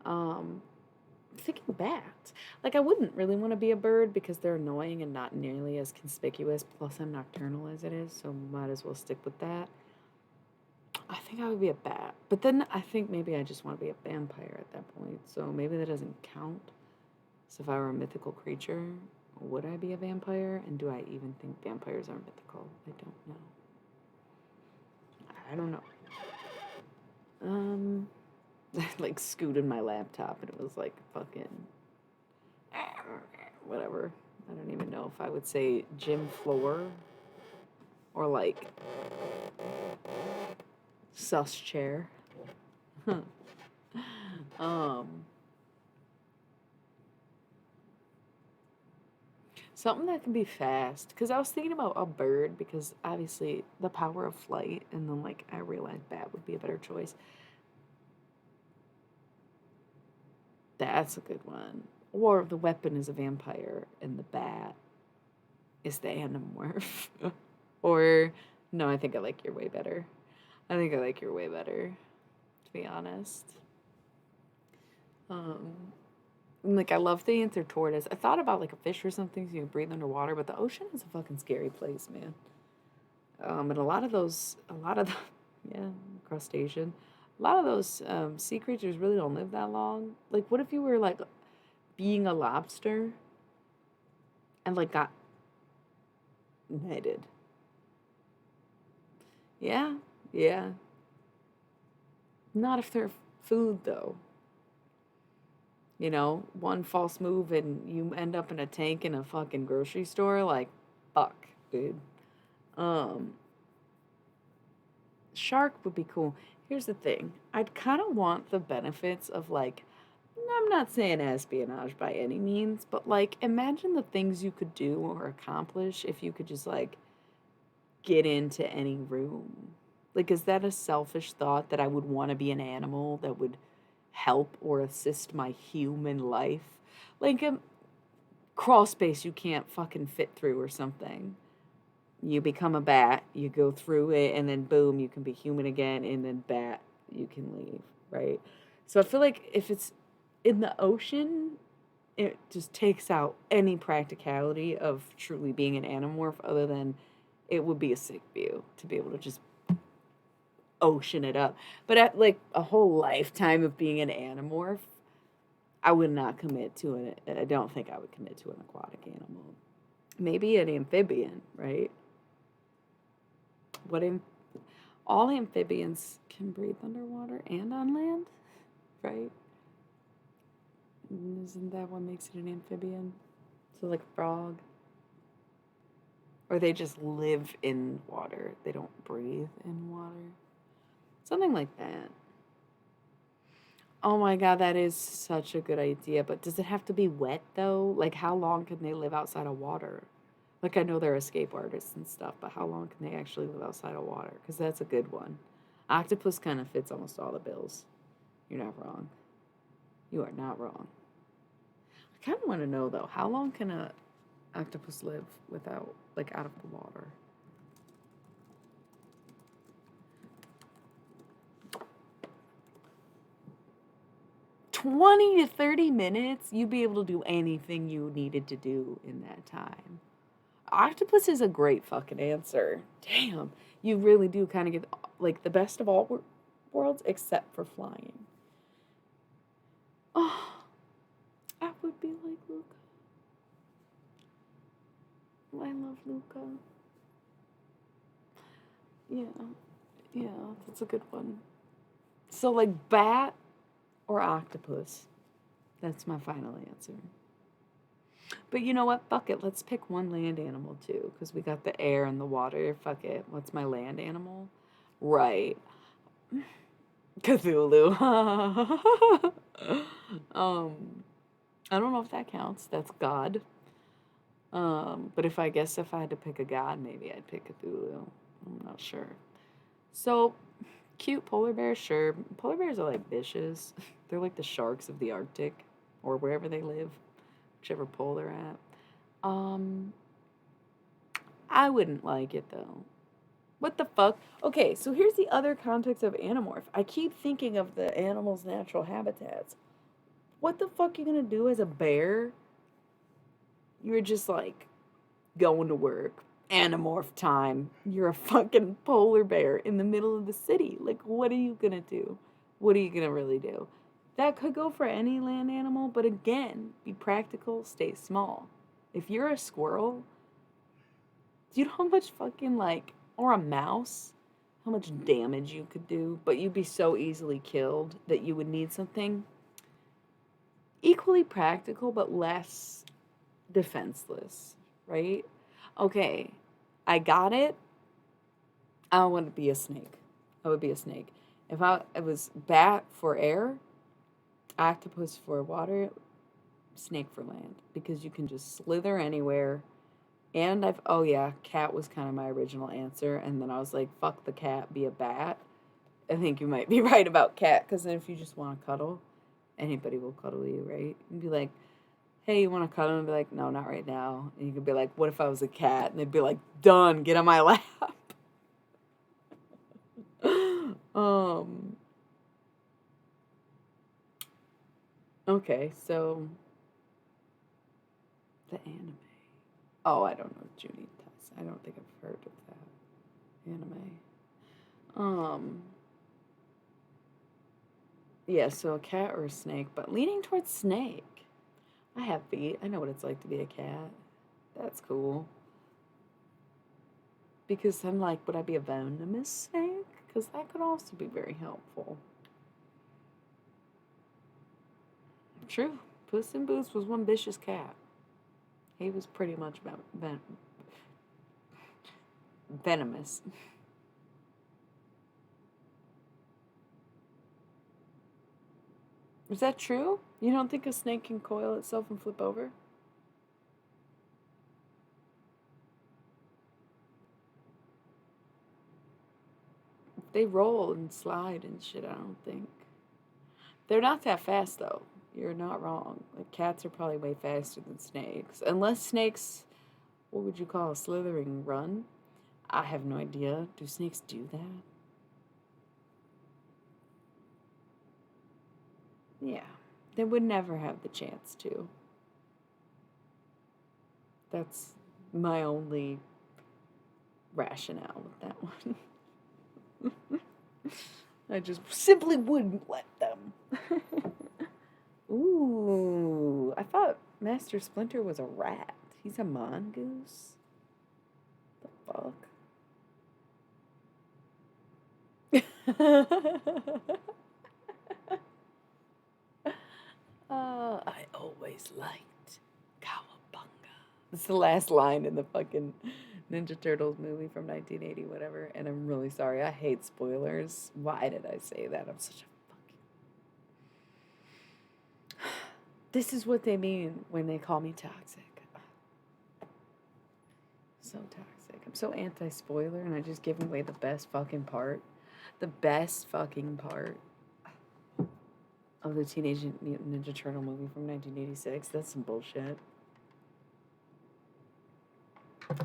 Um, Thinking bat. Like I wouldn't really want to be a bird because they're annoying and not nearly as conspicuous. Plus, I'm nocturnal as it is, so might as well stick with that. I think I would be a bat, but then I think maybe I just want to be a vampire at that point. So maybe that doesn't count. So if I were a mythical creature, would I be a vampire? And do I even think vampires are mythical? I don't know. I don't know. I like scooted my laptop and it was like fucking whatever. I don't even know if I would say gym floor or like sus chair. um Something that can be fast because I was thinking about a bird because obviously the power of flight and then like I realized bat would be a better choice. That's a good one. Or the weapon is a vampire and the bat is the animorph. Or no, I think I like your way better. I think I like your way better, to be honest. Um, like I love the answer tortoise. I thought about like a fish or something so you can breathe underwater, but the ocean is a fucking scary place, man. And a lot of the, yeah, crustacean. A lot of those sea creatures really don't live that long. Like, what if you were like being a lobster and like got knighted? Yeah, yeah. Not if they're food though. You know, one false move and you end up in a tank in a fucking grocery store. Like, fuck, dude. Um, Shark would be cool. Here's the thing. I'd kind of want the benefits of like, I'm not saying espionage by any means, but like, imagine the things you could do or accomplish if you could just like get into any room. Like, is that a selfish thought that I would want to be an animal that would help or assist my human life? Like, crawl space you can't fucking fit through or something. You become a bat, you go through it, and then boom, you can be human again, and then bat, you can leave, right? So I feel like if it's in the ocean, it just takes out any practicality of truly being an animorph, other than it would be a sick view to be able to just ocean it up. But at like a whole lifetime of being an animorph, I would not commit to it. I don't think I would commit to an aquatic animal. Maybe an amphibian, right? What am all amphibians can breathe underwater and on land, right? Isn't that what makes it an amphibian? So like a frog, or they just live in water. They don't breathe in water. Something like that. Oh my god, that is such a good idea. But does it have to be wet though? Like how long can they live outside of water? Like I know they're escape artists and stuff, but how long can they actually live outside of water? Because that's a good one. Octopus kind of fits almost all the bills. You're not wrong. You are not wrong. I kind of want to know though, how long can a octopus live without, like, out of the water? "20 to 30 minutes, you'd be able to do anything you needed to do in that time." Octopus is a great fucking answer. Damn, you really do kind of get like the best of all worlds, except for flying. Oh, I would be like Luca. I love Luca. Yeah, yeah, that's a good one. So like bat or octopus. That's my final answer. But you know what? Fuck it. Let's pick one land animal too, because we got the air and the water. Fuck it. What's my land animal? Right. Cthulhu. um, I don't know if that counts. That's God. But if I had to pick a god, maybe I'd pick Cthulhu. I'm not sure. So cute polar bears, sure. Polar bears are like bitches. They're like the sharks of the Arctic or wherever they live, whichever pole they're at. Um, I wouldn't like it though. What the fuck? Okay, so here's the other context of Animorph. I keep thinking of the animal's natural habitats. What the fuck you gonna do as a bear? You're just like going to work. Animorph time. You're a fucking polar bear in the middle of the city. Like, what are you gonna do? What are you gonna really do? That could go for any land animal, but again, be practical, stay small. If you're a squirrel, do you know how much fucking like, or a mouse, how much damage you could do? But you'd be so easily killed that you would need something equally practical but less defenseless, right? Okay, I got it. I want to be a snake. I would be a snake. If it was bat for air, octopus for water, snake for land, because you can just slither anywhere. And oh yeah, cat was kind of my original answer, and then I was like, fuck the cat, be a bat. I think you might be right about cat, because then if you just want to cuddle, anybody will cuddle you, right? You'd be like, hey, you want to cuddle? And be like, no, not right now. And you could be like, what if I was a cat? And they'd be like, done, get on my lap. um. Okay, so the anime. Oh, I don't know Junie Tess. I don't think I've heard of that anime. Um. Yeah, so a cat or a snake, but leaning towards snake. I have feet. I know what it's like to be a cat. That's cool. Because I'm like, would I be a venomous snake? Because that could also be very helpful. True. Puss in Boots was one vicious cat. He was pretty much venomous. Is that true? You don't think a snake can coil itself and flip over? They roll and slide and shit, I don't think. They're not that fast, though. you're not wrong. Like, cats are probably way faster than snakes. Unless snakes, what would you call a slithering run? I have no idea. Do snakes do that? Yeah. They would never have the chance to. That's my only rationale with that one. I just simply wouldn't let them. Ooh, I thought Master Splinter was a rat. He's a mongoose. The fuck? I always liked cowabunga. It's the last line in the fucking Ninja Turtles movie from 1980, whatever. And I'm really sorry. I hate spoilers. Why did I say that? I'm such a fucking. This is what they mean when they call me toxic. So toxic. I'm so anti spoiler, and I just give away the best fucking part. The best fucking part of the Teenage Mutant Ninja Turtle movie from 1986. That's some bullshit.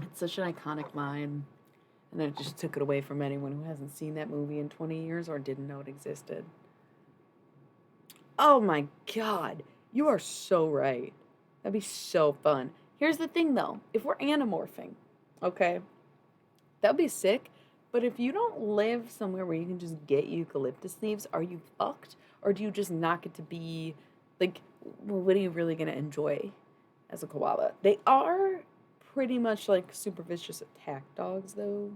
It's such an iconic line. And then it just took it away from anyone who hasn't seen that movie in 20 years or didn't know it existed. Oh my god. You are so right. That'd be so fun. Here's the thing though. If we're anamorphing, okay, that'd be sick. But if you don't live somewhere where you can just get eucalyptus leaves, are you fucked? Or do you just not get to be, like, what are you really going to enjoy as a koala? They are pretty much like super vicious attack dogs, though.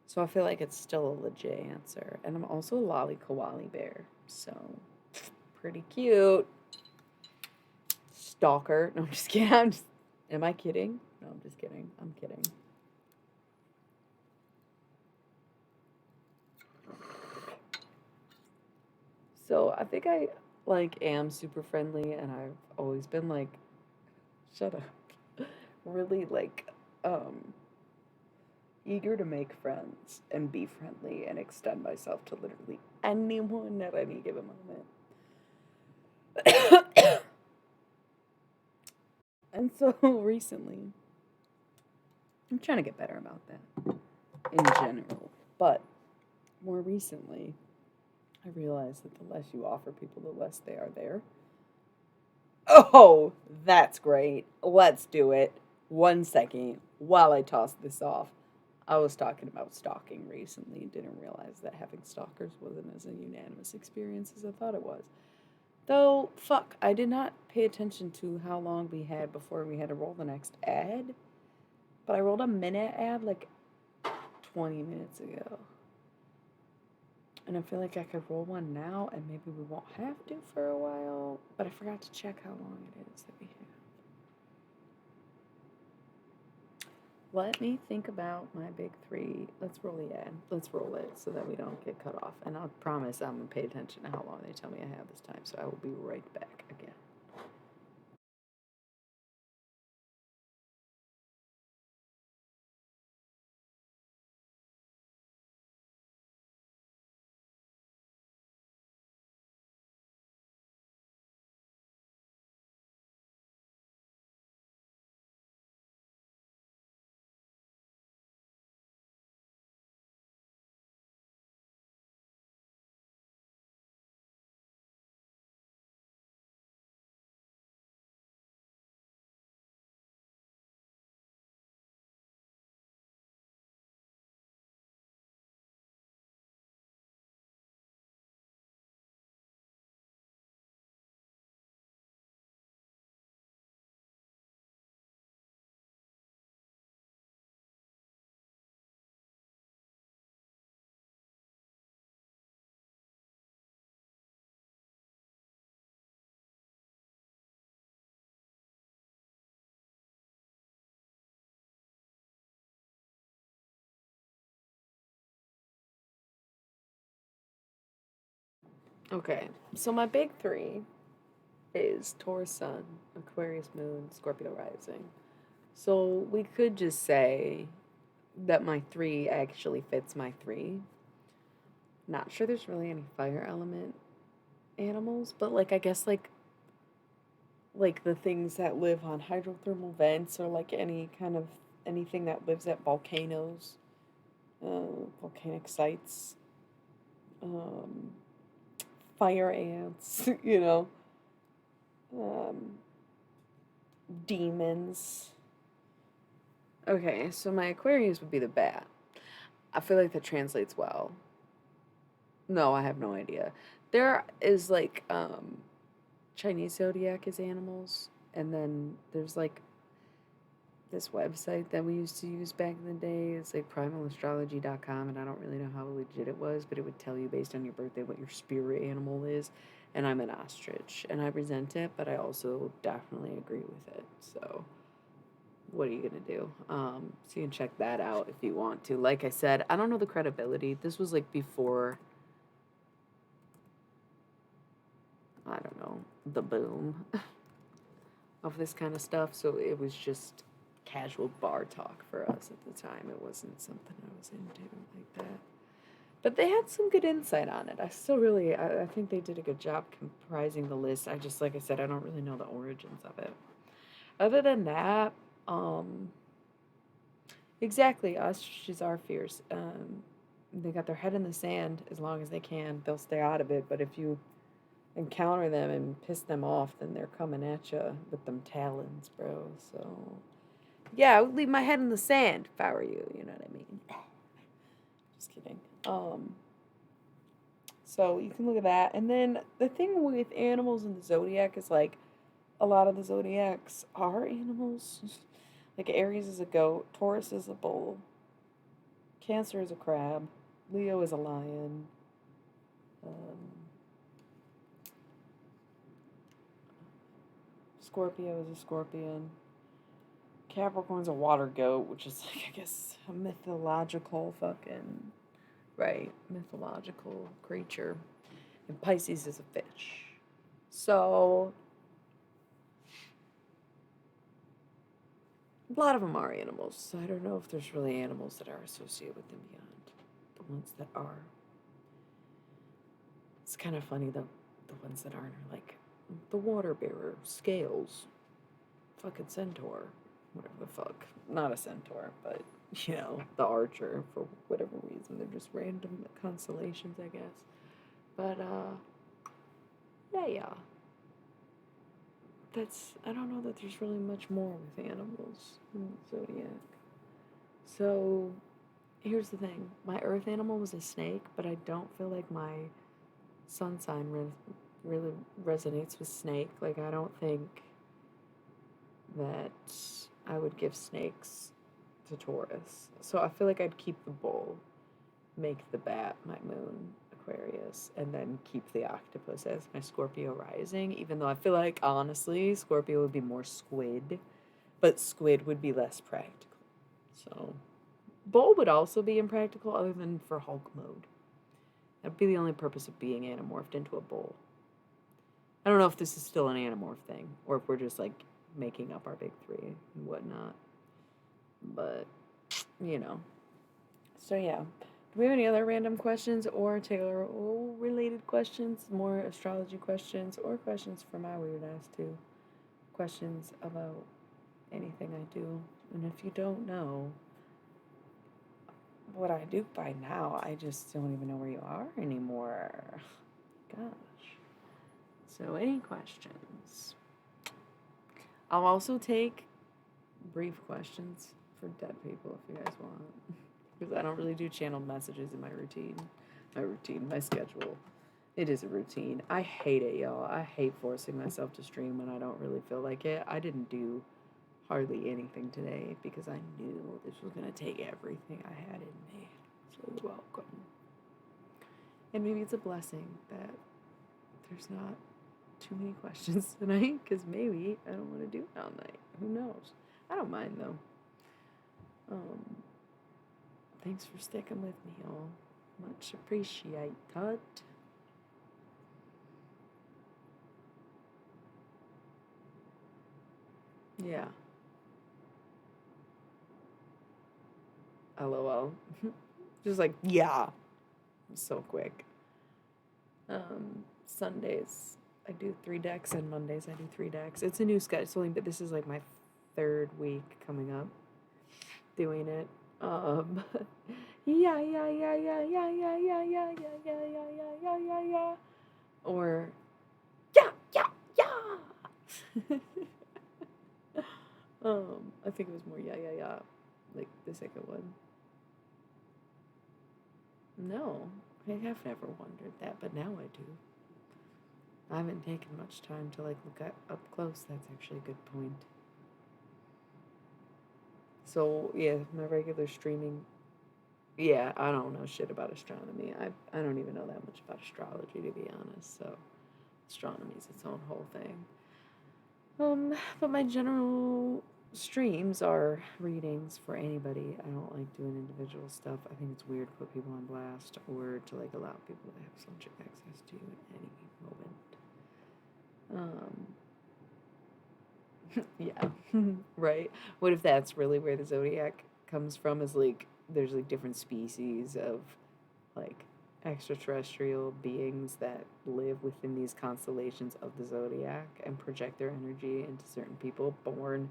So I feel like it's still a legit answer. And I'm also a lolly koala bear. So, pretty cute. Stalker. No, I'm just kidding. Am I kidding? No, I'm just kidding. I'm kidding. So I think I like am super friendly, and I've always been like, shut up, really like eager to make friends and be friendly and extend myself to literally anyone at any given moment. And so recently, I'm trying to get better about that in general, but more recently, I realized that the less you offer people, the less they are there. Oh, that's great. Let's do it. 1 second while I toss this off. I was talking about stalking recently and didn't realize that having stalkers wasn't as a unanimous experience as I thought it was. Though, fuck, I did not pay attention to how long we had before we had to roll the next ad. But I rolled a minute ad like 20 minutes ago. And I feel like I could roll one now, and maybe we won't have to for a while. But I forgot to check how long it is that we have. Let me think about my big three. Let's roll the ad. Let's roll it so that we don't get cut off. And I'll promise I'm going to pay attention to how long they tell me I have this time. So I will be right back again. Okay, so my big three is Taurus Sun, Aquarius Moon, Scorpio Rising. So we could just say that my three actually fits my three. Not sure there's really any fire element animals, but like I guess like like the things that live on hydrothermal vents or like anything that lives at volcanoes, volcanic sites, um, fire ants, um, demons. Okay, so my Aquarius would be the bat. I feel like that translates well. No, I have no idea. There is like Chinese zodiac is animals, and then there's like this website that we used to use back in the day. It's like primalastrology.com, and I don't really know how legit it was, but it would tell you based on your birthday what your spirit animal is. And I'm an ostrich, and I resent it, but I also definitely agree with it. So, what are you gonna do? So you can check that out if you want to. Like I said, I don't know the credibility. This was like before, I don't know, the boom of this kind of stuff. So it was just casual bar talk for us at the time. It wasn't something I was into like that. But they had some good insight on it. I think they did a good job comprising the list. I just, like I said, I don't really know the origins of it. Other than that, um, exactly, ostriches are fierce. They got their head in the sand as long as they can. They'll stay out of it. But if you encounter them and piss them off, then they're coming at you with them talons, bro. So, yeah, I would leave my head in the sand if I were you. You know what I mean? Just kidding. So you can look at that. And then the thing with animals in the zodiac is like a lot of the zodiacs are animals. Like Aries is a goat, Taurus is a bull, Cancer is a crab, Leo is a lion, um, Scorpio is a scorpion, Capricorn's a water goat, which is like, I guess, a mythological fucking, right, mythological creature. And Pisces is a fish. So, a lot of them are animals. So I don't know if there's really animals that are associated with them beyond the ones that are. It's kind of funny though. The ones that aren't are like the water bearer, scales, fucking centaur, whatever the fuck. Not a centaur, but the archer for whatever reason. They're just random constellations, I guess. But yeah. I don't know that there's really much more with animals in the zodiac. So here's the thing. My earth animal was a snake, but I don't feel like my sun sign really resonates with snake. Like, I don't think that I would give snakes to Taurus. So I feel like I'd keep the bull, make the bat my moon, Aquarius, and then keep the octopus as my Scorpio rising, even though I feel like, honestly, Scorpio would be more squid, but squid would be less practical. So, bull would also be impractical other than for Hulk mode. That'd be the only purpose of being animorphed into a bull. I don't know if this is still an animorph thing, or if we're just, like, making up our big three and whatnot. But, So, yeah. Do we have any other random questions or Taylor-related questions? More astrology questions or questions for my weird ass, too? Questions about anything I do. And if you don't know what I do by now, I just don't even know where you are anymore. Gosh. So, any questions? I'll also take brief questions for dead people if you guys want. Because I don't really do channeled messages in my routine. My schedule. It is a routine. I hate it, y'all. I hate forcing myself to stream when I don't really feel like it. I didn't do hardly anything today because I knew this was going to take everything I had in me. So you're welcome. And maybe it's a blessing that there's not too many questions tonight because maybe I don't want to do it all night. Who knows? I don't mind though. Thanks for sticking with me, y'all. Much appreciated. Yeah. LOL. Just like, yeah. So quick. Sundays I do 3 decks, and Mondays I do 3 decks. It's a new scheduling, but this is like my 3rd week coming up doing it. Yeah, yeah, yeah, yeah, yeah, yeah, yeah, yeah, yeah, yeah, yeah, yeah, yeah, yeah, yeah. Or yeah, yeah, yeah. I think it was more yeah, yeah, yeah, like the second one. No, I have never wondered that, but now I do. I haven't taken much time to like look at up close. That's actually a good point. So yeah, my regular streaming. Yeah, I don't know shit about astronomy. I don't even know that much about astrology, to be honest. So astronomy is its own whole thing. But my general streams are readings for anybody. I don't like doing individual stuff. I think it's weird to put people on blast or to like allow people to have such access to you at any moment. Yeah, right. What if that's really where the zodiac comes from? Is like there's like different species of like extraterrestrial beings that live within these constellations of the zodiac and project their energy into certain people born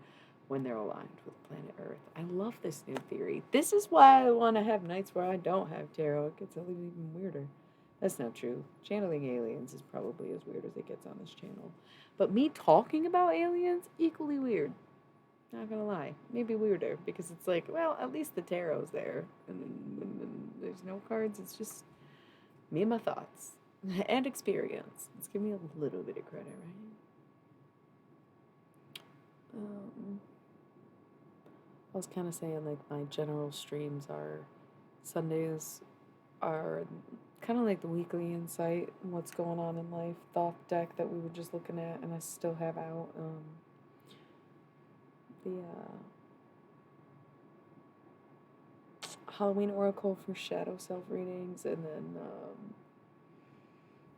when they're aligned with planet Earth. I love this new theory. This is why I want to have nights where I don't have tarot. It gets even weirder. That's not true. Channeling aliens is probably as weird as it gets on this channel. But me talking about aliens, equally weird. Not gonna lie. Maybe weirder because it's like, well, at least the tarot's there. And then when there's no cards, it's just me and my thoughts and experience. Let's give me a little bit of credit, right? I was kind of saying like my general streams are Sundays are kind of like the weekly insight and what's going on in life thought deck that we were just looking at and I still have out. The Halloween Oracle for Shadow Self readings, and then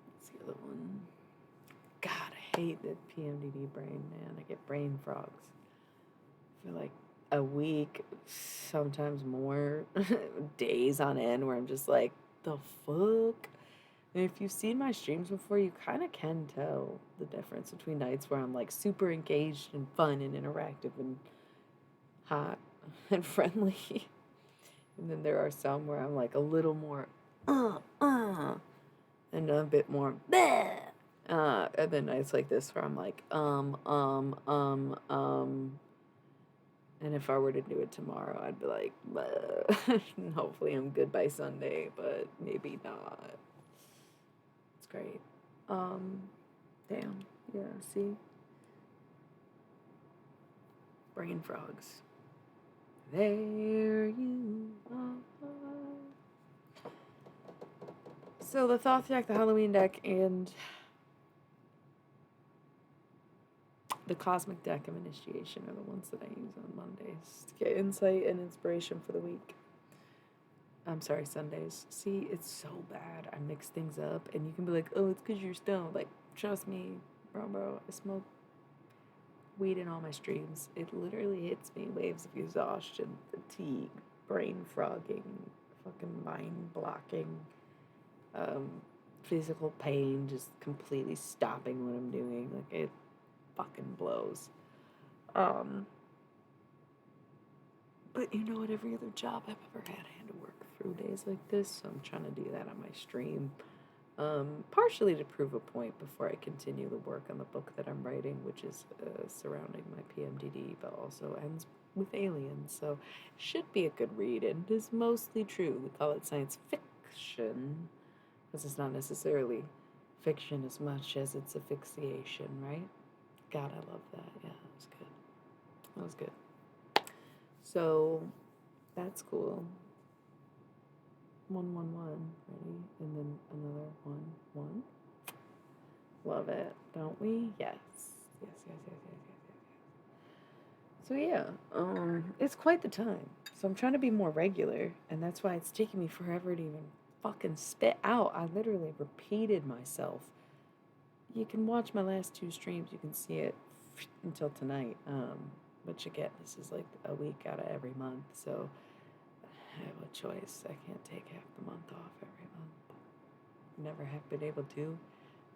what's the other one? God, I hate the PMDD brain, man. I get brain frogs for like a week, sometimes more days on end, where I'm just like, the fuck. And if you've seen my streams before, you kind of can tell the difference between nights where I'm like super engaged and fun and interactive and hot and friendly. And then there are some where I'm like a little more, and a bit more, bleh. And then nights like this where I'm like, and if I were to do it tomorrow, I'd be like, and hopefully I'm good by Sunday, but maybe not. It's great. Damn. Yeah, see? Brain frogs. There you are. So the Thoth deck, the Halloween deck, and the Cosmic deck of Initiation are the ones that I use on Mondays to get insight and inspiration for the week. I'm sorry, Sundays. See, it's so bad. I mix things up, and you can be like, oh, it's because you're stoned. Like, trust me, bro, I smoke weed in all my streams. It literally hits me. Waves of exhaustion, fatigue, brain frogging, fucking mind blocking, physical pain, just completely stopping what I'm doing. Like, it fucking blows. But you know what? Every other job I've ever had, I had to work through days like this, so I'm trying to do that on my stream. Partially to prove a point before I continue the work on the book that I'm writing, which is surrounding my PMDD, but also ends with aliens. So should be a good read, and is mostly true. We call it science fiction, because it's not necessarily fiction as much as it's asphyxiation, right? God, I love that. Yeah, that was good. That was good. So that's cool. 111, ready? And then another 1 1. Love it, don't we? Yes. So yeah, it's quite the time. So I'm trying to be more regular, and that's why it's taking me forever to even fucking spit out. I literally repeated myself. You can watch my last 2 streams. You can see it until tonight. Which again, this is like a week out of every month. So I have a choice. I can't take half the month off every month. Never have been able to.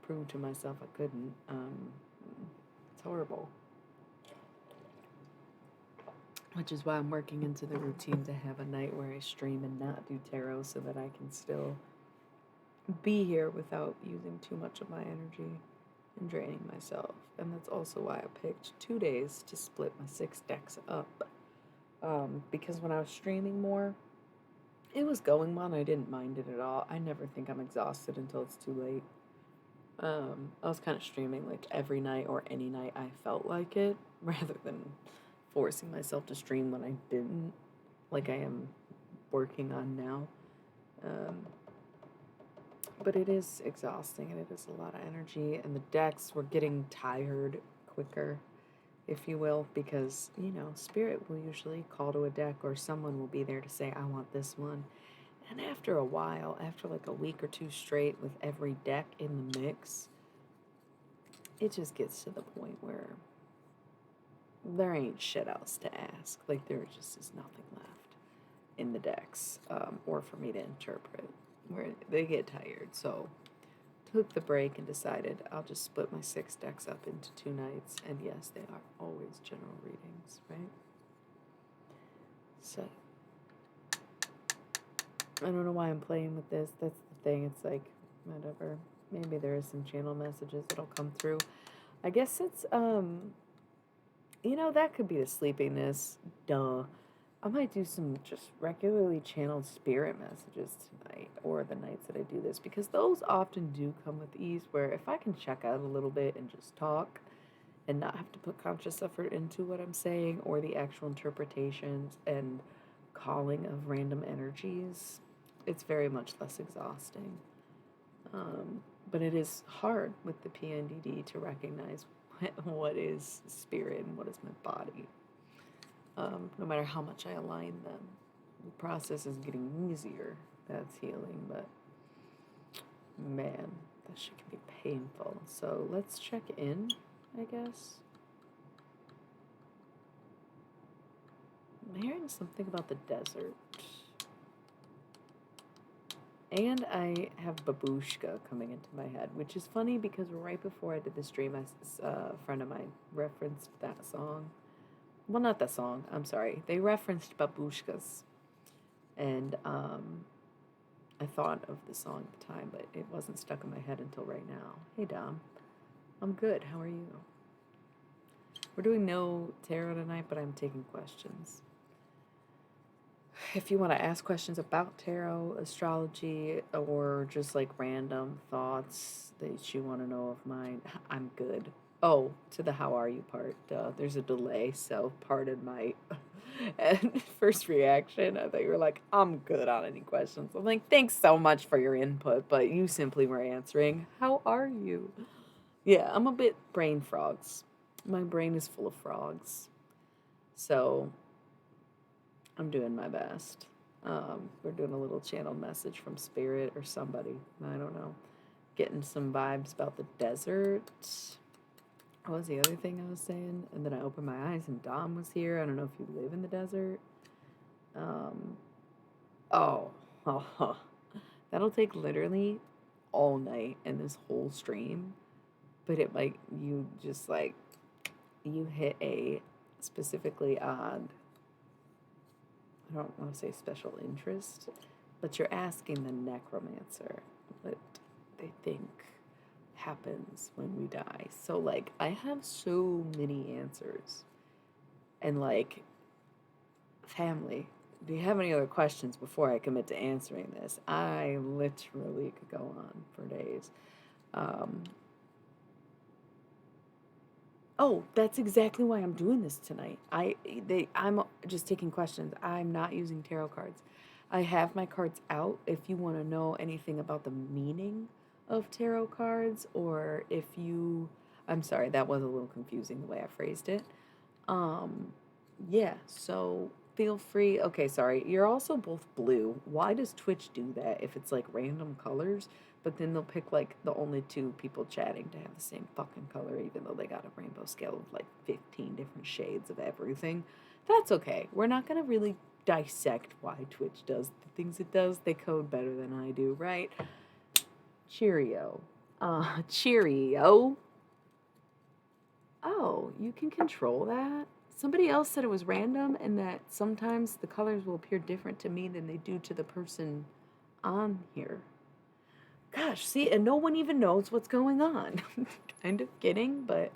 prove to myself I couldn't. It's horrible. Which is why I'm working into the routine to have a night where I stream and not do tarot so that I can still be here without using too much of my energy and draining myself. And that's also why I picked 2 days to split my 6 decks up. Because when I was streaming more, it was going well and I didn't mind it at all. I never think I'm exhausted until it's too late. I was kind of streaming like every night or any night I felt like it, rather than forcing myself to stream when I didn't, like I am working on now. But it is exhausting and it is a lot of energy, and the decks were getting tired quicker, if you will, because, Spirit will usually call to a deck or someone will be there to say, I want this one. And after a while, after like a week or two straight with every deck in the mix, it just gets to the point where there ain't shit else to ask. Like, there just is nothing left in the decks, or for me to interpret, where they get tired. So, took the break and decided I'll just split my 6 decks up into 2 nights. And yes, they are always general readings, right? So, I don't know why I'm playing with this. That's the thing. It's like, whatever. Maybe there is some channel messages that'll come through. I guess it's, that could be the sleepiness. Duh. I might do some just regularly channeled spirit messages tonight, or the nights that I do this, because those often do come with ease, where if I can check out a little bit and just talk and not have to put conscious effort into what I'm saying or the actual interpretations and calling of random energies, it's very much less exhausting. But it is hard with the PNDD to recognize what is spirit and what is my body. No matter how much I align them, the process is getting easier. That's healing, but man, that shit can be painful. So let's check in, I guess. I'm hearing something about the desert. And I have Babushka coming into my head, which is funny because right before I did the stream, a friend of mine referenced that song. Well, not that song, I'm sorry. They referenced babushkas. And I thought of the song at the time, but it wasn't stuck in my head until right now. Hey, Dom. I'm good. How are you? We're doing no tarot tonight, but I'm taking questions. If you want to ask questions about tarot, astrology, or just like random thoughts that you want to know of mine, I'm good. Oh, to the how are you part. There's a delay, so pardon my first reaction. I thought you were like, I'm good on any questions. I'm like, thanks so much for your input, but you simply were answering, how are you? Yeah, I'm a bit brain frogs. My brain is full of frogs. So I'm doing my best. We're doing a little channel message from Spirit or somebody. I don't know. Getting some vibes about the desert. What was the other thing I was saying? And then I opened my eyes and Dom was here. I don't know if you live in the desert. That'll take literally all night and this whole stream. But it might, you just like, you hit a specifically odd, I don't want to say special interest, but you're asking the necromancer what they think happens when we die. So, like, I have so many answers. And, like, family, do you have any other questions before I commit to answering this? I literally could go on for days. Oh, that's exactly why I'm doing this tonight. I'm just taking questions. I'm not using tarot cards. I have my cards out if you want to know anything about the meaning of tarot cards, or if you, I'm sorry, that was a little confusing the way I phrased it. Yeah, so feel free. Okay, sorry. You're also both blue. Why does Twitch do that if it's like random colors? But then they'll pick like the only 2 people chatting to have the same fucking color, even though they got a rainbow scale of like 15 different shades of everything. That's okay. We're not going to really dissect why Twitch does the things it does. They code better than I do, right? Cheerio. Cheerio. Oh, you can control that? Somebody else said it was random and that sometimes the colors will appear different to me than they do to the person on here. Gosh, see, and no one even knows what's going on. Kind of kidding, but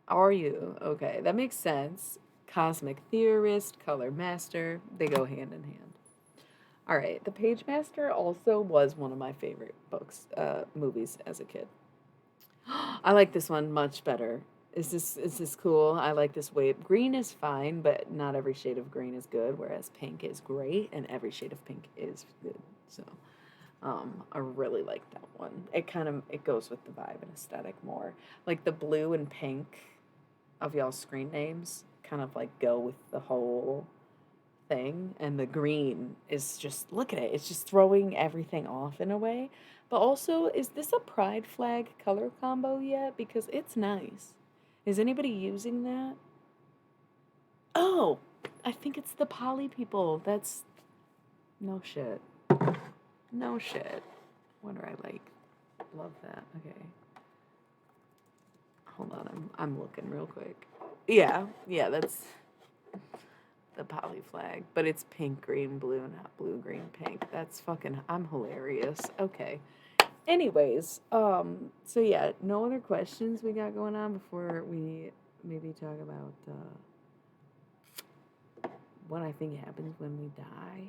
are you? Okay, that makes sense. Cosmic theorist, color master, they go hand in hand. All right, The Page Master also was one of my favorite movies as a kid. I like this one much better. Is this cool? I like this way. Green is fine, but not every shade of green is good, whereas pink is great and every shade of pink is good. So, I really like that one. It goes with the vibe and aesthetic more. Like the blue and pink of y'all's screen names kind of like go with the whole thing, and the green is just, look at it, it's just throwing everything off in a way. But also, is this a pride flag color combo yet? Because it's nice. Is anybody using that? Oh, I think it's the poly people. That's no shit. No shit. What do I like? Love that. Okay. Hold on, I'm looking real quick. Yeah, that's the poly flag, but it's pink, green, blue, not blue, green, pink. That's fucking, I'm hilarious. Okay. Anyways, so yeah, no other questions we got going on before we maybe talk about what I think happens when we die.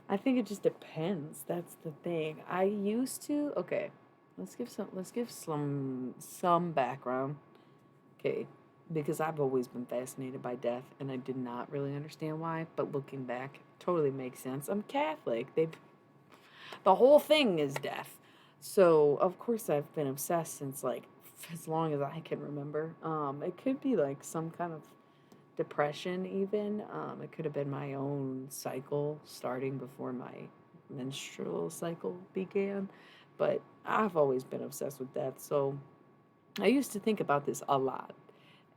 I think it just depends. That's the thing. I used to, okay, let's give some background. Okay, because I've always been fascinated by death and I did not really understand why, but looking back, totally makes sense. I'm Catholic. The whole thing is death. So, of course I've been obsessed since like as long as I can remember. It could be like some kind of depression even. It could have been my own cycle starting before my menstrual cycle began, but I've always been obsessed with death. So, I used to think about this a lot.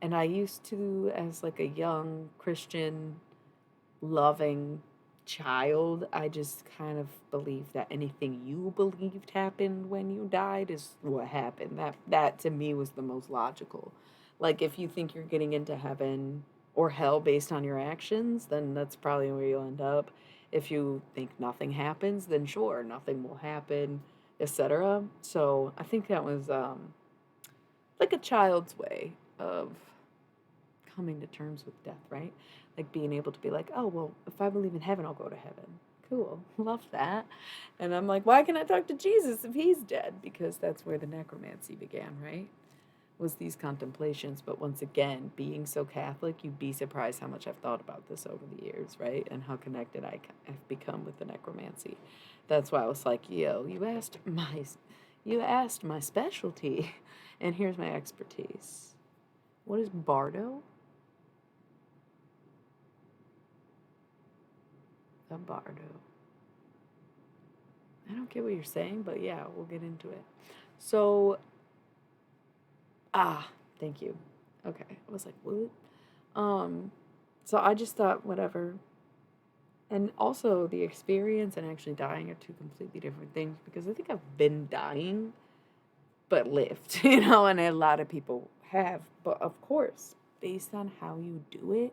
And I used to, as like a young Christian, loving child, I just kind of believed that anything you believed happened when you died is what happened. That to me was the most logical. Like if you think you're getting into heaven or hell based on your actions, then that's probably where you'll end up. If you think nothing happens, then sure, nothing will happen, etc. So I think that was like a child's way of coming to terms with death, right? Like being able to be like, oh, well, if I believe in heaven, I'll go to heaven. Cool. Love that. And I'm like, why can I talk to Jesus if he's dead? Because that's where the necromancy began, right? Was these contemplations. But once again, being so Catholic, you'd be surprised how much I've thought about this over the years, right? And how connected I've become with the necromancy. That's why I was like, yo, you asked my specialty, and here's my expertise. What is Bardo? A bardo. I don't get what you're saying, but yeah, we'll get into it. So, thank you. Okay, I was like, what? Um, so I just thought, whatever. And also, the experience and actually dying are two completely different things because I think I've been dying, but lived, and a lot of people have. But of course, based on how you do it,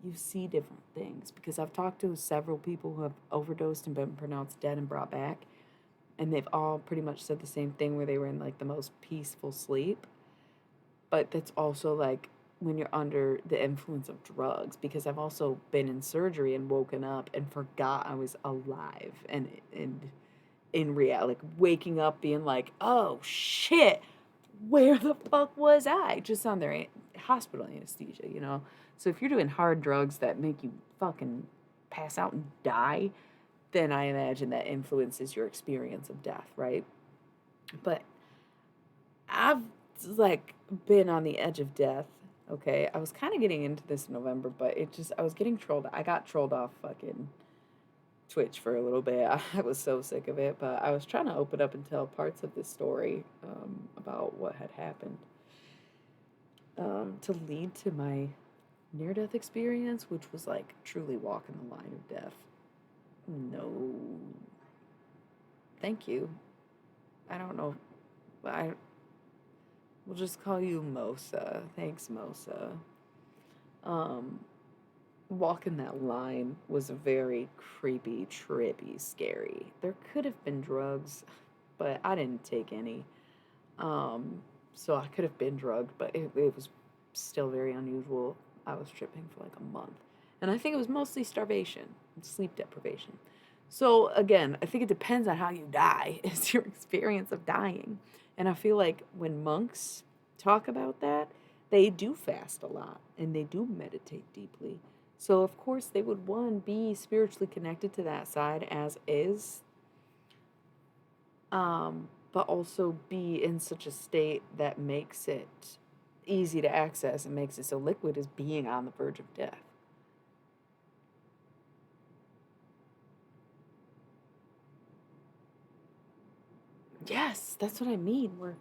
you see different things because I've talked to several people who have overdosed and been pronounced dead and brought back, and they've all pretty much said the same thing where they were in like the most peaceful sleep. But that's also like when you're under the influence of drugs because I've also been in surgery and woken up and forgot I was alive and in reality, like waking up being like, oh shit, where the fuck was I? Just on their hospital anesthesia. So if you're doing hard drugs that make you fucking pass out and die, then I imagine that influences your experience of death, right? But I've like been on the edge of death. Okay, I was kind of getting into this in November, but I was getting trolled. I got trolled off fucking Twitch for a little bit. I was so sick of it, but I was trying to open up and tell parts of this story about what had happened to lead to my near-death experience, which was like truly walking the line of death. No. Thank you. I don't know. We'll just call you Mosa. Thanks, Mosa. Um, Walking that line was very creepy, trippy, scary. There could have been drugs, but I didn't take any. Um, so I could have been drugged, but it was still very unusual. I was tripping for like a month. And I think it was mostly starvation and sleep deprivation. So again, I think it depends on how you die, is your experience of dying. And I feel like when monks talk about that, they do fast a lot and they do meditate deeply. So of course they would one be spiritually connected to that side as is, but also be in such a state that makes it easy to access and makes it so liquid as being on the verge of death. Yes, that's what I mean. Where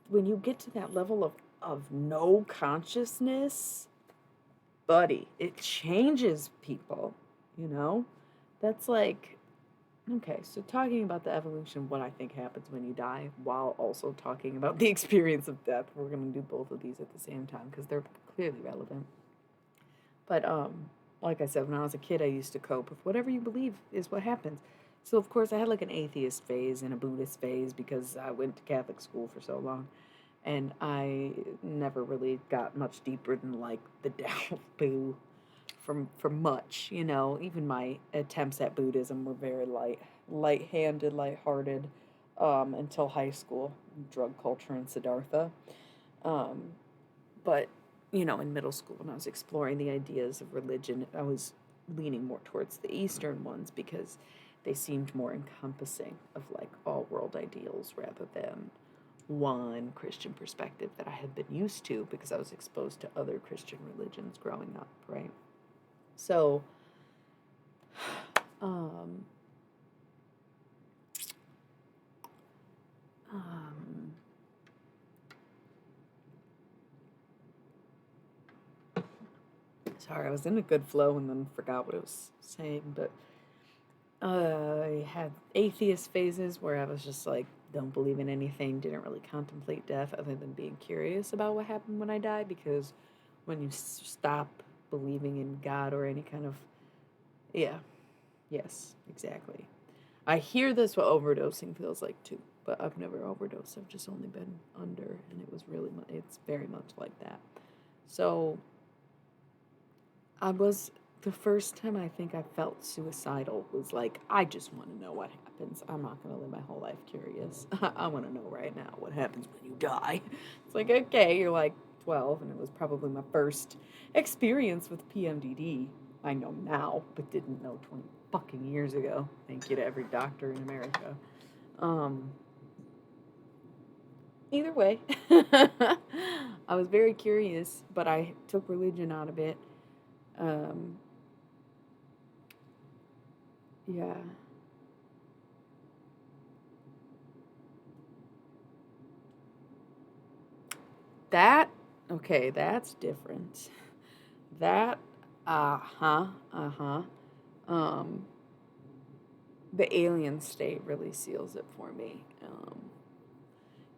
when you get to that level of no consciousness, buddy, it changes people, you know? That's like, okay, so talking about the evolution, what I think happens when you die, while also talking about the experience of death. We're going to do both of these at the same time because they're clearly relevant. But like I said, when I was a kid, I used to cope with whatever you believe is what happens. So of course, I had like an atheist phase and a Buddhist phase because I went to Catholic school for so long, and I never really got much deeper than like the Tao Boo from much, you know. Even my attempts at Buddhism were very light-handed, light-hearted, until high school, drug culture and Siddhartha. Um, but you know, in middle school when I was exploring the ideas of religion, I was leaning more towards the Eastern ones because they seemed more encompassing of like all world ideals rather than one Christian perspective that I had been used to because I was exposed to other Christian religions growing up, right? So, um, um, sorry, I was in a good flow and then forgot what I was saying, but I had atheist phases where I was just like, don't believe in anything, didn't really contemplate death other than being curious about what happened when I die, because when you stop believing in God or any kind of, yeah, yes, exactly. I hear that's what overdosing feels like too, but I've never overdosed. I've just only been under, and it was really, it's very much like that. So I was the first time I think I felt suicidal was like, I just want to know what happens. I'm not going to live my whole life curious. I want to know right now what happens when you die. It's like, okay, you're like 12, and it was probably my first experience with PMDD. I know now, but didn't know 20 fucking years ago. Thank you to every doctor in America. Um, Either way, I was very curious, but I took religion out of it. Um, yeah. That, okay, that's different. That, uh-huh, uh-huh. Um, the alien state really seals it for me.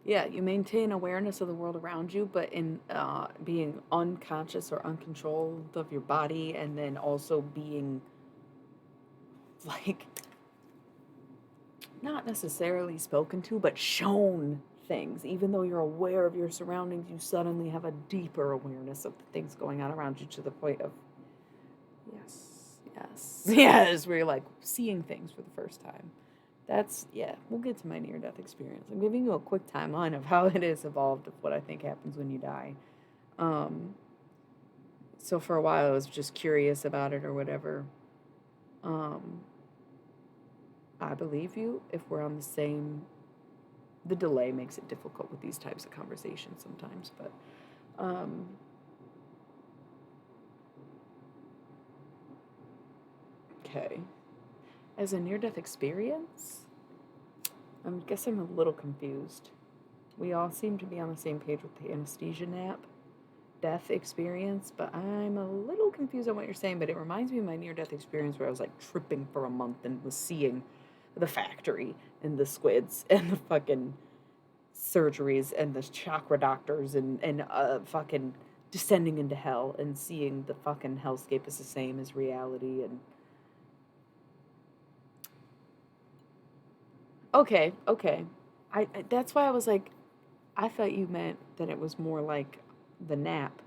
Yeah, you maintain awareness of the world around you, but in being unconscious or uncontrolled of your body, and then also being like not necessarily spoken to, but shown things. Even though you're aware of your surroundings, you suddenly have a deeper awareness of the things going on around you to the point of, yes, yes, yes, where you're like seeing things for the first time. That's, yeah, we'll get to my near death experience. I'm giving you a quick timeline of how it has evolved, of what I think happens when you die. Um, so for a while, I was just curious about it or whatever. Um, I believe you if we're on the same. The delay makes it difficult with these types of conversations sometimes, but um, okay. As a near death experience, I guess I'm a little confused. We all seem to be on the same page with the anesthesia nap death experience, but I'm a little confused on what you're saying. But it reminds me of my near death experience where I was like tripping for a month and was seeing the factory and the squids and the fucking surgeries and the chakra doctors and fucking descending into hell and seeing the fucking hellscape is the same as reality. And okay, that's why I was like, I thought you meant that it was more like the nap.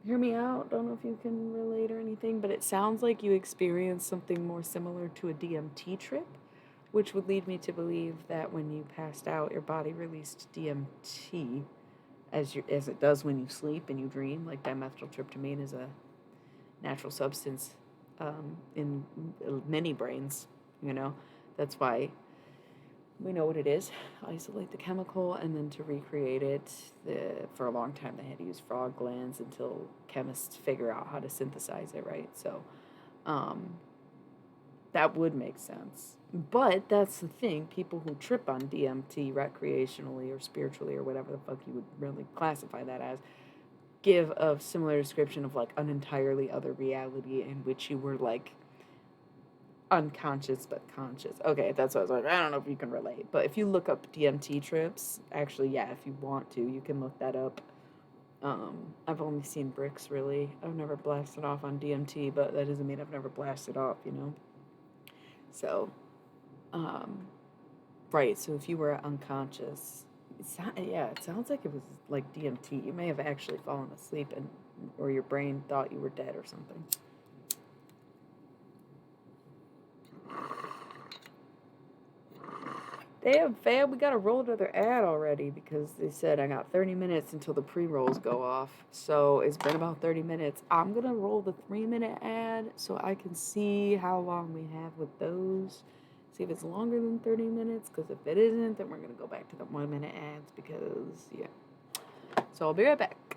Hear me out. Don't know if you can relate or anything, but it sounds like you experienced something more similar to a DMT trip, which would lead me to believe that when you passed out, your body released DMT as it does when you sleep and you dream. Like dimethyltryptamine is a natural substance in many brains. You know, that's why we know what it is. Isolate the chemical, and then to recreate it, for a long time they had to use frog glands until chemists figure out how to synthesize it, right? So um, that would make sense. But that's the thing, people who trip on DMT recreationally or spiritually or whatever the fuck you would really classify that as, give a similar description of like an entirely other reality in which you were like unconscious but conscious. Okay, that's what I was like. I don't know if you can relate, but if you look up DMT trips, actually, yeah, if you want to, you can look that up. I've only seen bricks really. I've never blasted off on DMT, but that doesn't mean I've never blasted off, you know. So, um, right. So if you were unconscious, yeah, it sounds like it was like DMT. You may have actually fallen asleep and or your brain thought you were dead or something. Damn, fam, we gotta roll another ad already because they said I got 30 minutes until the pre rolls go off. So it's been about 30 minutes. I'm gonna roll the 3-minute ad so I can see how long we have with those. See if it's longer than 30 minutes, because if it isn't, then we're gonna go back to the 1-minute ads because, yeah. So I'll be right back.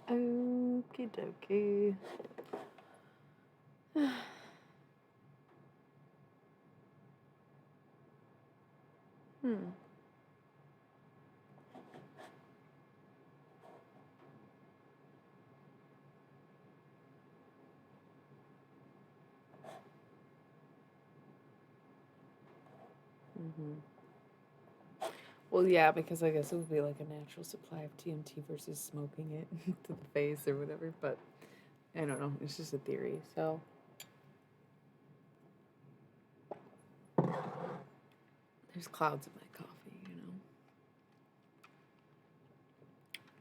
Okie dokie. Hmm. Mm-hmm. Well, yeah, because I guess it would be like a natural supply of TNT versus smoking it to the face or whatever. But I don't know. It's just a theory. So there's clouds in my coffee,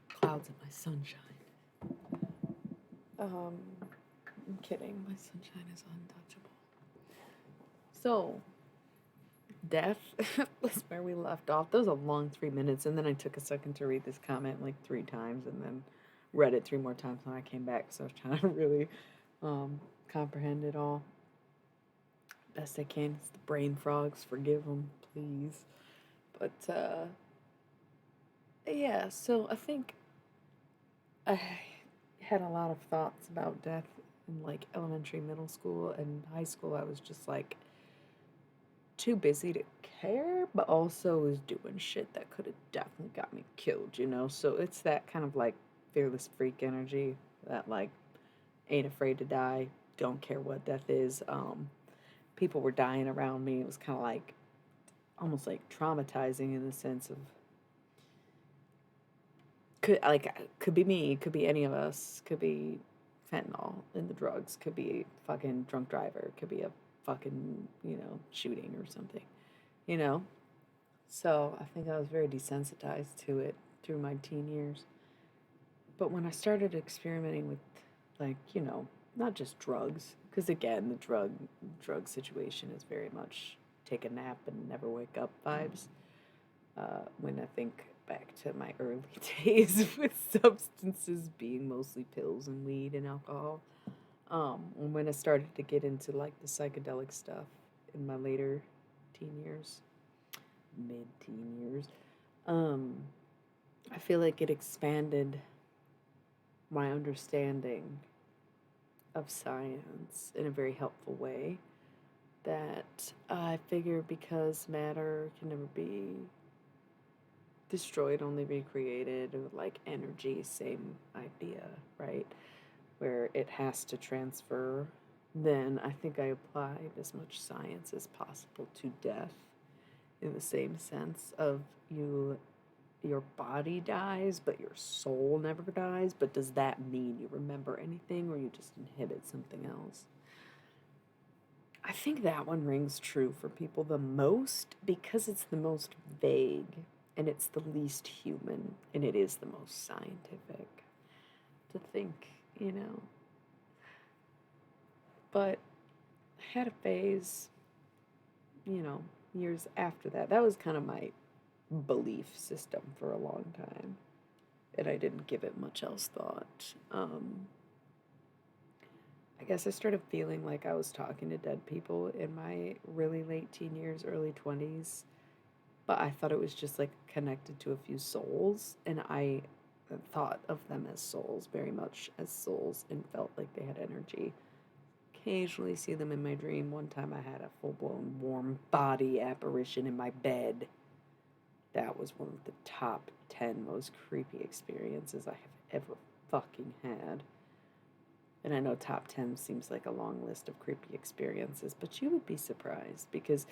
clouds in my sunshine. I'm kidding. My sunshine is untouchable. So death. That's where we left off. That was a long 3 minutes, and then I took a second to read this comment like 3 times, and then read it 3 more times when I came back. So I was trying to really comprehend it all best I can. It's the brain frogs. Forgive them, please. But yeah. So I think I had a lot of thoughts about death in like elementary, middle school, and high school. I was just like too busy to care, but also was doing shit that could have definitely got me killed. So it's that kind of like fearless freak energy that like ain't afraid to die, don't care what death is. People were dying around me. It was kind of like almost like traumatizing in the sense of could be me, could be any of us, could be fentanyl in the drugs, could be fucking drunk driver, could be a fucking shooting or something, you know. So I think I was very desensitized to it through my teen years. But when I started experimenting with, like, not just drugs, because again, the drug situation is very much take a nap and never wake up vibes. When I think back to my early days with substances being mostly pills and weed and alcohol, and when I started to get into like the psychedelic stuff in my later teen years, mid-teen years. Um, I feel like it expanded my understanding of science in a very helpful way. That I figure because matter can never be destroyed, only be created, or like energy, same idea, right? Where it has to transfer, then I think I applied as much science as possible to death in the same sense of your body dies, but your soul never dies. But does that mean you remember anything or you just inhibit something else? I think that one rings true for people the most because it's the most vague and it's the least human and it is the most scientific to think, you know. But I had a phase, you know, years after that. That was kind of my belief system for a long time. And I didn't give it much else thought. I guess I started feeling like I was talking to dead people in my really late teen years, early 20s, but I thought it was just like connected to a few souls, and I thought of them as souls, very much as souls, and felt like they had energy. Occasionally see them in my dream. One time I had a full blown warm body apparition in my bed. That was one of the top 10 most creepy experiences I have ever fucking had. And I know top 10 seems like a long list of creepy experiences, but you would be surprised because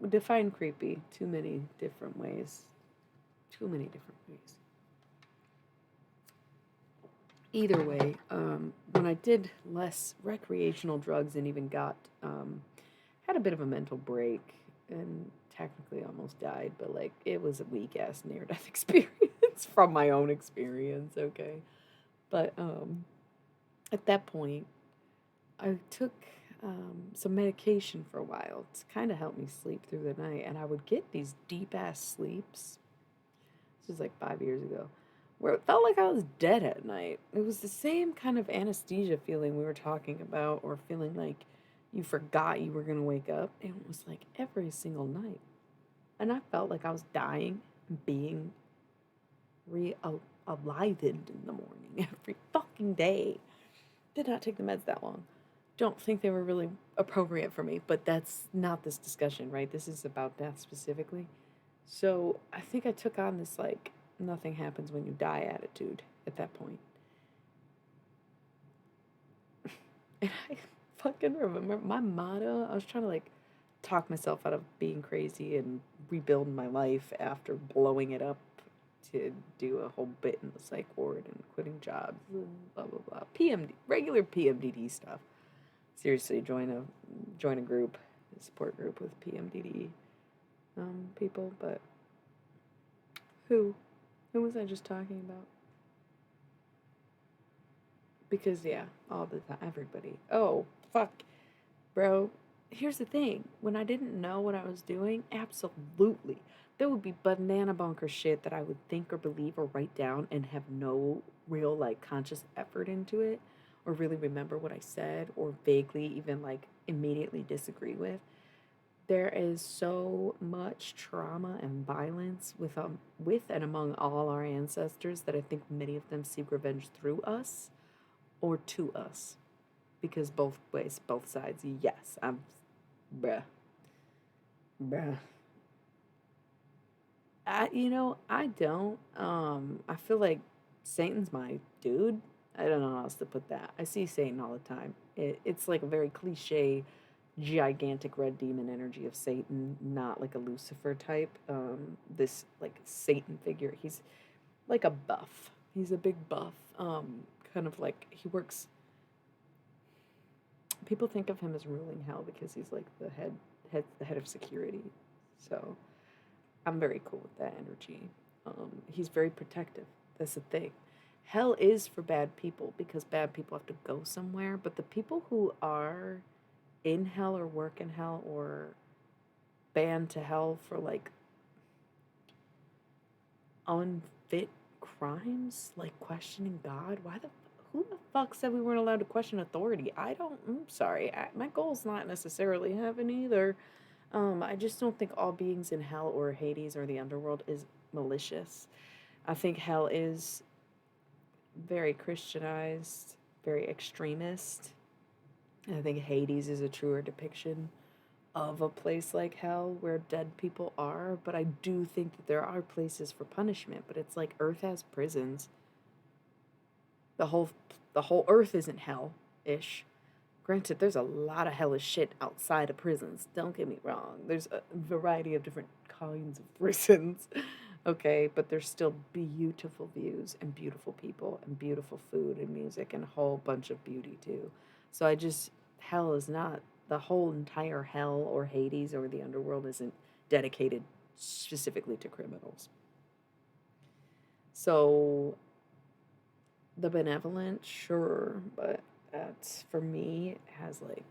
define creepy too many different ways. Too many different ways. Either way, when I did less recreational drugs and even had a bit of a mental break and technically almost died, but like it was a weak ass near death experience from my own experience, okay? But at that point, I took some medication for a while to kind of help me sleep through the night, and I would get these deep ass sleeps. This was like 5 years ago, where it felt like I was dead at night. It was the same kind of anesthesia feeling we were talking about, or feeling like you forgot you were gonna wake up. And it was like every single night, and I felt like I was dying, being enlivened in the morning every fucking day. Did not take the meds that long. Don't think they were really appropriate for me, but that's not this discussion, right? This is about death specifically. So I think I took on this, like, nothing happens when you die attitude at that point. And I fucking remember my motto. I was trying to, like, talk myself out of being crazy and rebuild my life after blowing it up to do a whole bit in the psych ward and quitting jobs and blah blah blah. PMD, regular PMDD stuff. Seriously, join a group, a support group with PMDD people. But who was I just talking about? Because yeah, all the time, everybody. Oh fuck, bro. Here's the thing: when I didn't know what I was doing, absolutely, there would be banana bunker shit that I would think or believe or write down and have no real like conscious effort into it, or really remember what I said, or vaguely even like immediately disagree with. There is so much trauma and violence with and among all our ancestors that I think many of them seek revenge through us or to us, because both ways, both sides. Yes, I'm, bruh, bruh. I don't. I feel like Satan's my dude. I don't know how else to put that. I see Satan all the time. It's like a very cliche, gigantic red demon energy of Satan, not like a Lucifer type. This like Satan figure. He's like a buff. He's a big buff. Kind of like he works. People think of him as ruling hell because he's like the head of security. So I'm very cool with that energy. He's very protective. That's the thing. Hell is for bad people because bad people have to go somewhere. But the people who are in hell or work in hell or banned to hell for like unfit crimes, like questioning God, who the fuck said we weren't allowed to question authority? I'm sorry. My goal's not necessarily heaven either. I just don't think all beings in hell or Hades or the underworld is malicious. I think hell is very Christianized, very extremist. And I think Hades is a truer depiction of a place like hell where dead people are. But I do think that there are places for punishment. But it's like Earth has prisons. The whole the whole Earth isn't hell-ish. Granted, there's a lot of hellish shit outside of prisons. Don't get me wrong. There's a variety of different kinds of prisons. Okay, but there's still beautiful views and beautiful people and beautiful food and music and a whole bunch of beauty too. So hell is not the whole entire hell or Hades or the underworld isn't dedicated specifically to criminals. So the benevolent, sure, but that for me has like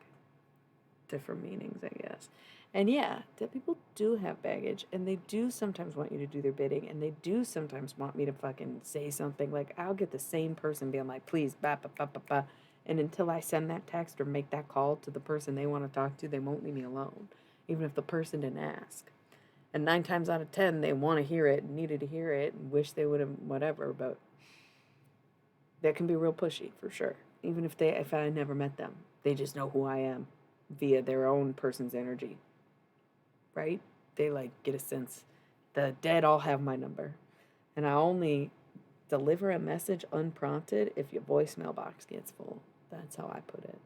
different meanings, I guess. And yeah, dead people do have baggage, and they do sometimes want you to do their bidding, and they do sometimes want me to fucking say something. Like, I'll get the same person being like, please, ba, ba, ba, ba, ba. And until I send that text or make that call to the person they want to talk to, they won't leave me alone, even if the person didn't ask. And 9 times out of 10, they want to hear it, needed to hear it, and wish they would have, whatever, but that can be real pushy, for sure. Even if I never met them, they just know who I am via their own person's energy, right? They like get a sense. The dead all have my number, and I only deliver a message unprompted if your voicemail box gets full. That's how I put it.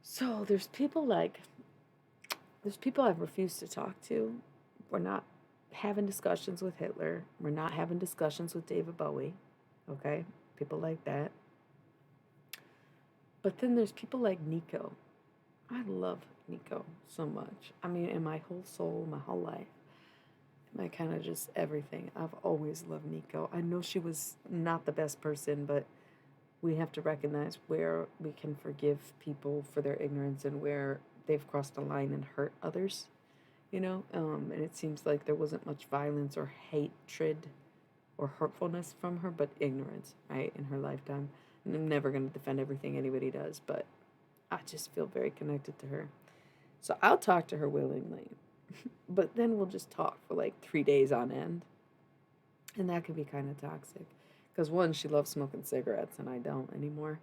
So there's people I've refused to talk to. We're not having discussions with Hitler. We're not having discussions with David Bowie. Okay? People like that. But then there's people like Nico. I love Nico so much. I mean, in my whole soul, my whole life. My kind of just everything. I've always loved Nico. I know she was not the best person, but we have to recognize where we can forgive people for their ignorance and where they've crossed a line and hurt others, and it seems like there wasn't much violence or hatred or hurtfulness from her, but ignorance, right, in her lifetime. And I'm never going to defend everything anybody does, but I just feel very connected to her. So I'll talk to her willingly, but then we'll just talk for like 3 days on end. And that can be kind of toxic. Because one, she loves smoking cigarettes and I don't anymore.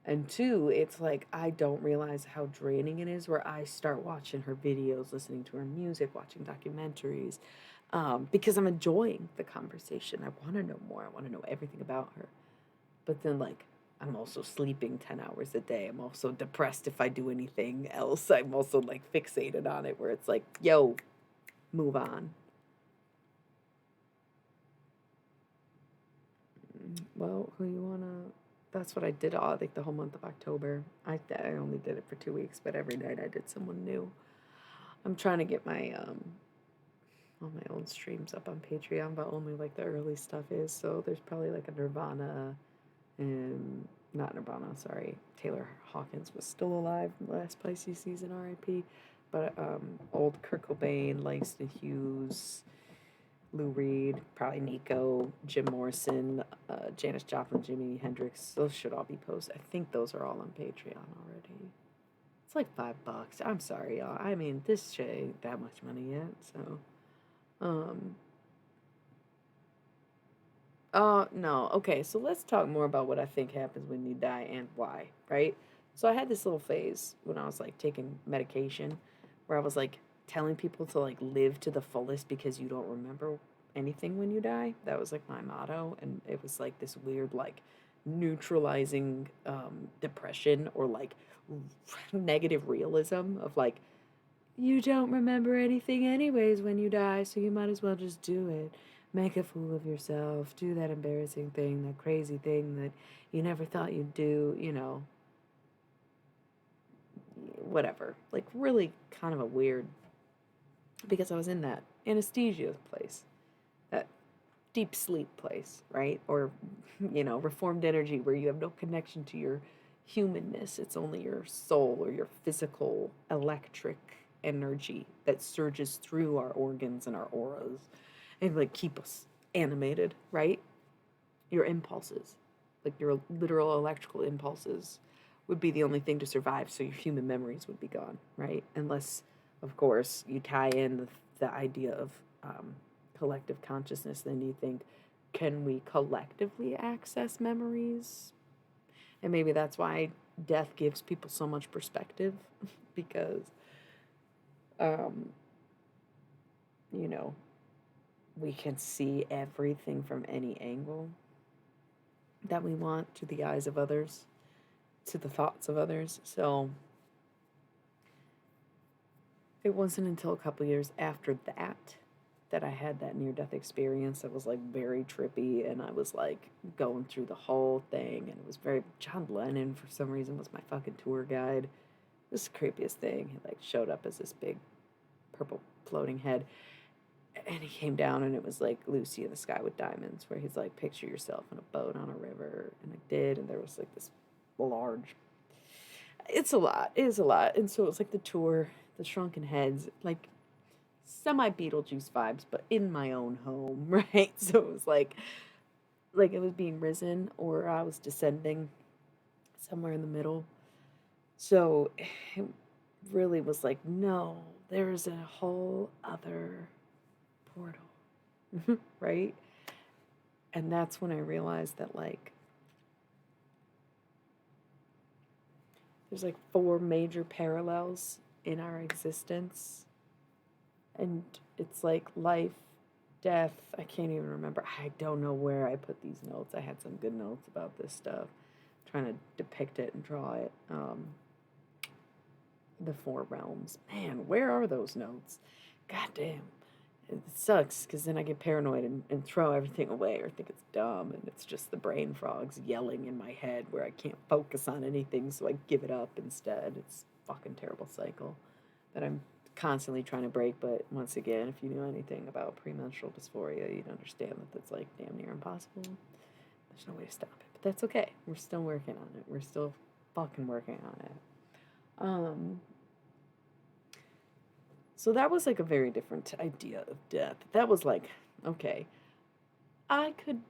And two, it's like I don't realize how draining it is where I start watching her videos, listening to her music, watching documentaries, because I'm enjoying the conversation. I want to know more. I want to know everything about her. But then, like, I'm also sleeping 10 hours a day. I'm also depressed if I do anything else. I'm also, like, fixated on it where it's like, yo, move on. Well, who you wanna? That's what I did all like the whole month of October. I only did it for 2 weeks, but every night I did someone new. I'm trying to get my all my own streams up on Patreon, but only like the early stuff is. So there's probably like a Nirvana and not Nirvana, sorry. Taylor Hawkins was still alive in the last Pisces season, R.I.P. But old Kurt Cobain, Langston Hughes, Lou Reed, probably Nico, Jim Morrison, Janis Joplin, Jimi Hendrix. Those should all be posted. I think those are all on Patreon already. It's like $5. I'm sorry, y'all. I mean, this shit ain't that much money yet. So, um, no. Okay, so let's talk more about what I think happens when you die and why, right? So I had this little phase when I was like taking medication where I was like telling people to like live to the fullest because you don't remember anything when you die. That was like my motto. And it was like this weird, like neutralizing depression or like negative realism of like, you don't remember anything anyways when you die, so you might as well just do it. Make a fool of yourself, do that embarrassing thing, that crazy thing that you never thought you'd do, whatever. Like, really kind of a weird, because I was in that anesthesia place, that deep sleep place, right? Or, reformed energy where you have no connection to your humanness. It's only your soul or your physical electric energy that surges through our organs and our auras and like keep us animated, right? Your impulses, like your literal electrical impulses, would be the only thing to survive. So your human memories would be gone, right? Unless, of course, you tie in the idea of collective consciousness. Then you think, can we collectively access memories? And maybe that's why death gives people so much perspective because, um, you know, we can see everything from any angle that we want to the eyes of others, to the thoughts of others. So it wasn't until a couple years after that I had that near death experience that was like very trippy, and I was like going through the whole thing, and it was very John Lennon for some reason was my fucking tour guide. This creepiest thing. He like showed up as this big purple floating head, and he came down, and it was like Lucy in the Sky with Diamonds, where he's like, picture yourself in a boat on a river, and I did, and there was like this large. It's a lot. It is a lot, and so it was like the tour, the Shrunken Heads, like semi Beetlejuice vibes, but in my own home, right? So it was like it was being risen or I was descending somewhere in the middle. So it really was like, no, there's a whole other portal, right? And that's when I realized that like there's like four major parallels in our existence. And it's like life, death. I can't even remember. I don't know where I put these notes. I had some good notes about this stuff. I'm trying to depict it and draw it. The four realms. Man, where are those notes? God damn. It sucks because then I get paranoid and throw everything away or think it's dumb, and it's just the brain frogs yelling in my head where I can't focus on anything, so I give it up instead. It's a fucking terrible cycle that I'm constantly trying to break. But once again, if you knew anything about premenstrual dysphoria, you'd understand that that's like damn near impossible. There's no way to stop it, but that's okay. We're still working on it. We're still fucking working on it. So that was like a very different idea of death. That was like, okay, I could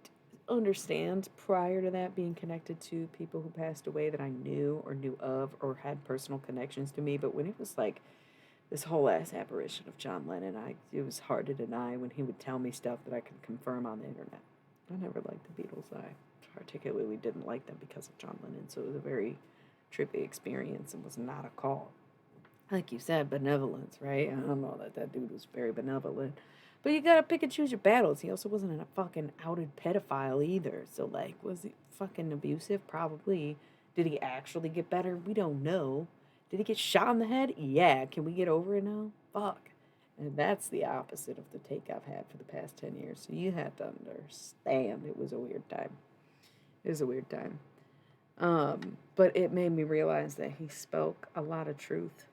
understand prior to that being connected to people who passed away that I knew or knew of or had personal connections to me. But when it was like this whole ass apparition of John Lennon, it was hard to deny when he would tell me stuff that I could confirm on the internet. I never liked the Beatles. particularly didn't like them because of John Lennon. So it was a very trippy experience and was not a call. Like you said, benevolence, right? I don't know that dude was very benevolent. But you gotta pick and choose your battles. He also wasn't a fucking outed pedophile either. So, like, was he fucking abusive? Probably. Did he actually get better? We don't know. Did he get shot in the head? Yeah. Can we get over it now? Fuck. And that's the opposite of the take I've had for the past 10 years. So you have to understand it was a weird time. It was a weird time. But it made me realize that he spoke a lot of truth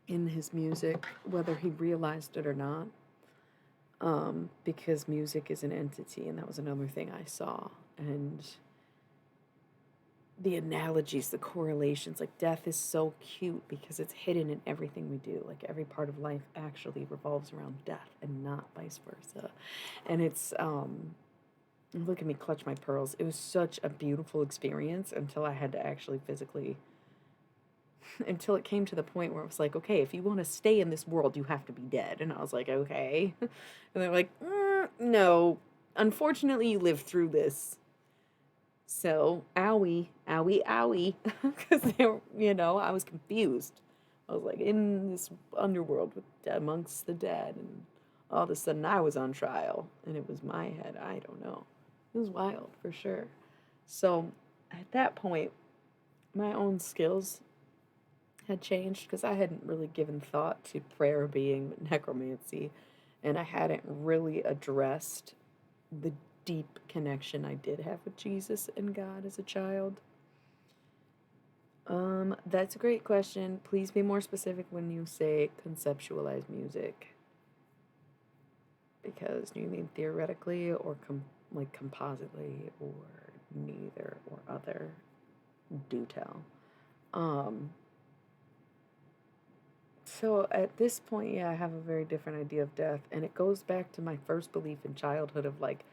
in his music, whether he realized it or not, because music is an entity, and that was another thing I saw. And the analogies, the correlations, like death is so cute because it's hidden in everything we do. Like every part of life actually revolves around death and not vice versa. And it's, look at me clutch my pearls. It was such a beautiful experience until I had to actually physically, until it came to the point where it was like, okay, if you want to stay in this world, you have to be dead. And I was like, okay. And they're like, no, unfortunately, you lived through this. So, owie, owie, owie. Because, I was confused. I was like in this underworld with amongst the dead. And all of a sudden, I was on trial. And it was my head. I don't know. It was wild, for sure. So, at that point, my own skills had changed because I hadn't really given thought to prayer being necromancy, and I hadn't really addressed the deep connection I did have with Jesus and God as a child. That's a great question. Please be more specific when you say conceptualize music. Because do you mean theoretically or like compositely or neither or other? Do tell. So at this point, yeah, I have a very different idea of death, and it goes back to my first belief in childhood of like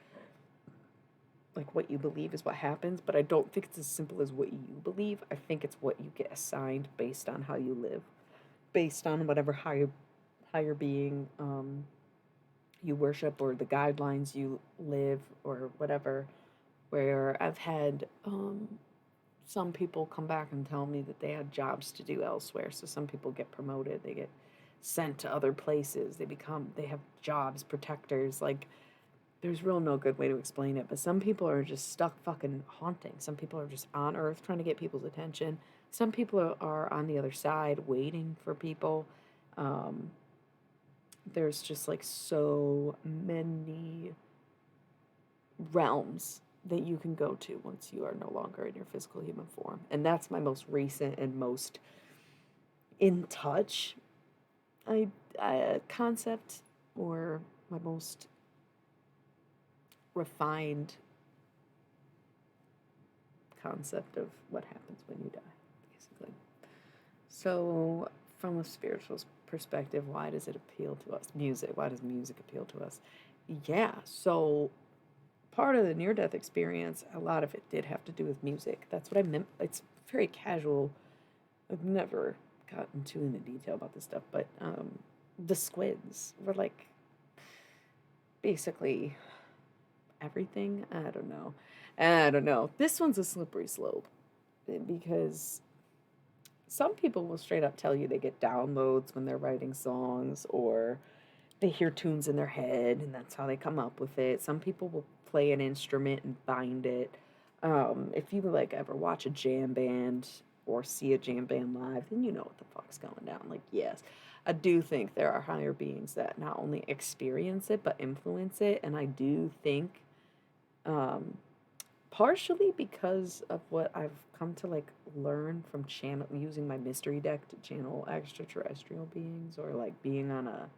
what you believe is what happens, but I don't think it's as simple as what you believe. I think it's what you get assigned based on how you live, based on whatever higher being you worship or the guidelines you live or whatever. Where I've had some people come back and tell me that they had jobs to do elsewhere. So some people get promoted, they get sent to other places, they have jobs, protectors. Like, there's real no good way to explain it, but some people are just stuck fucking haunting. Some people are just on Earth trying to get people's attention. Some people are on the other side waiting for people. There's just like so many realms that you can go to once you are no longer in your physical human form. And that's my most recent and most in touch concept, or my most refined concept of what happens when you die, basically. So, from a spiritual perspective, why does it appeal to us? Music. Why does music appeal to us? Yeah, so part of the near-death experience, a lot of it did have to do with music. That's what I meant. It's very casual. I've never gotten too into detail about this stuff, but the squids were like basically everything. I don't know. This one's a slippery slope because some people will straight up tell you they get downloads when they're writing songs, or they hear tunes in their head and that's how they come up with it. Some people will play an instrument and find it. If you like ever watch a jam band or see a jam band live, then you know what the fuck's going down. Like, yes, I do think there are higher beings that not only experience it but influence it, and I do think partially because of what I've come to like learn from using my mystery deck to channel extraterrestrial beings, or like being on a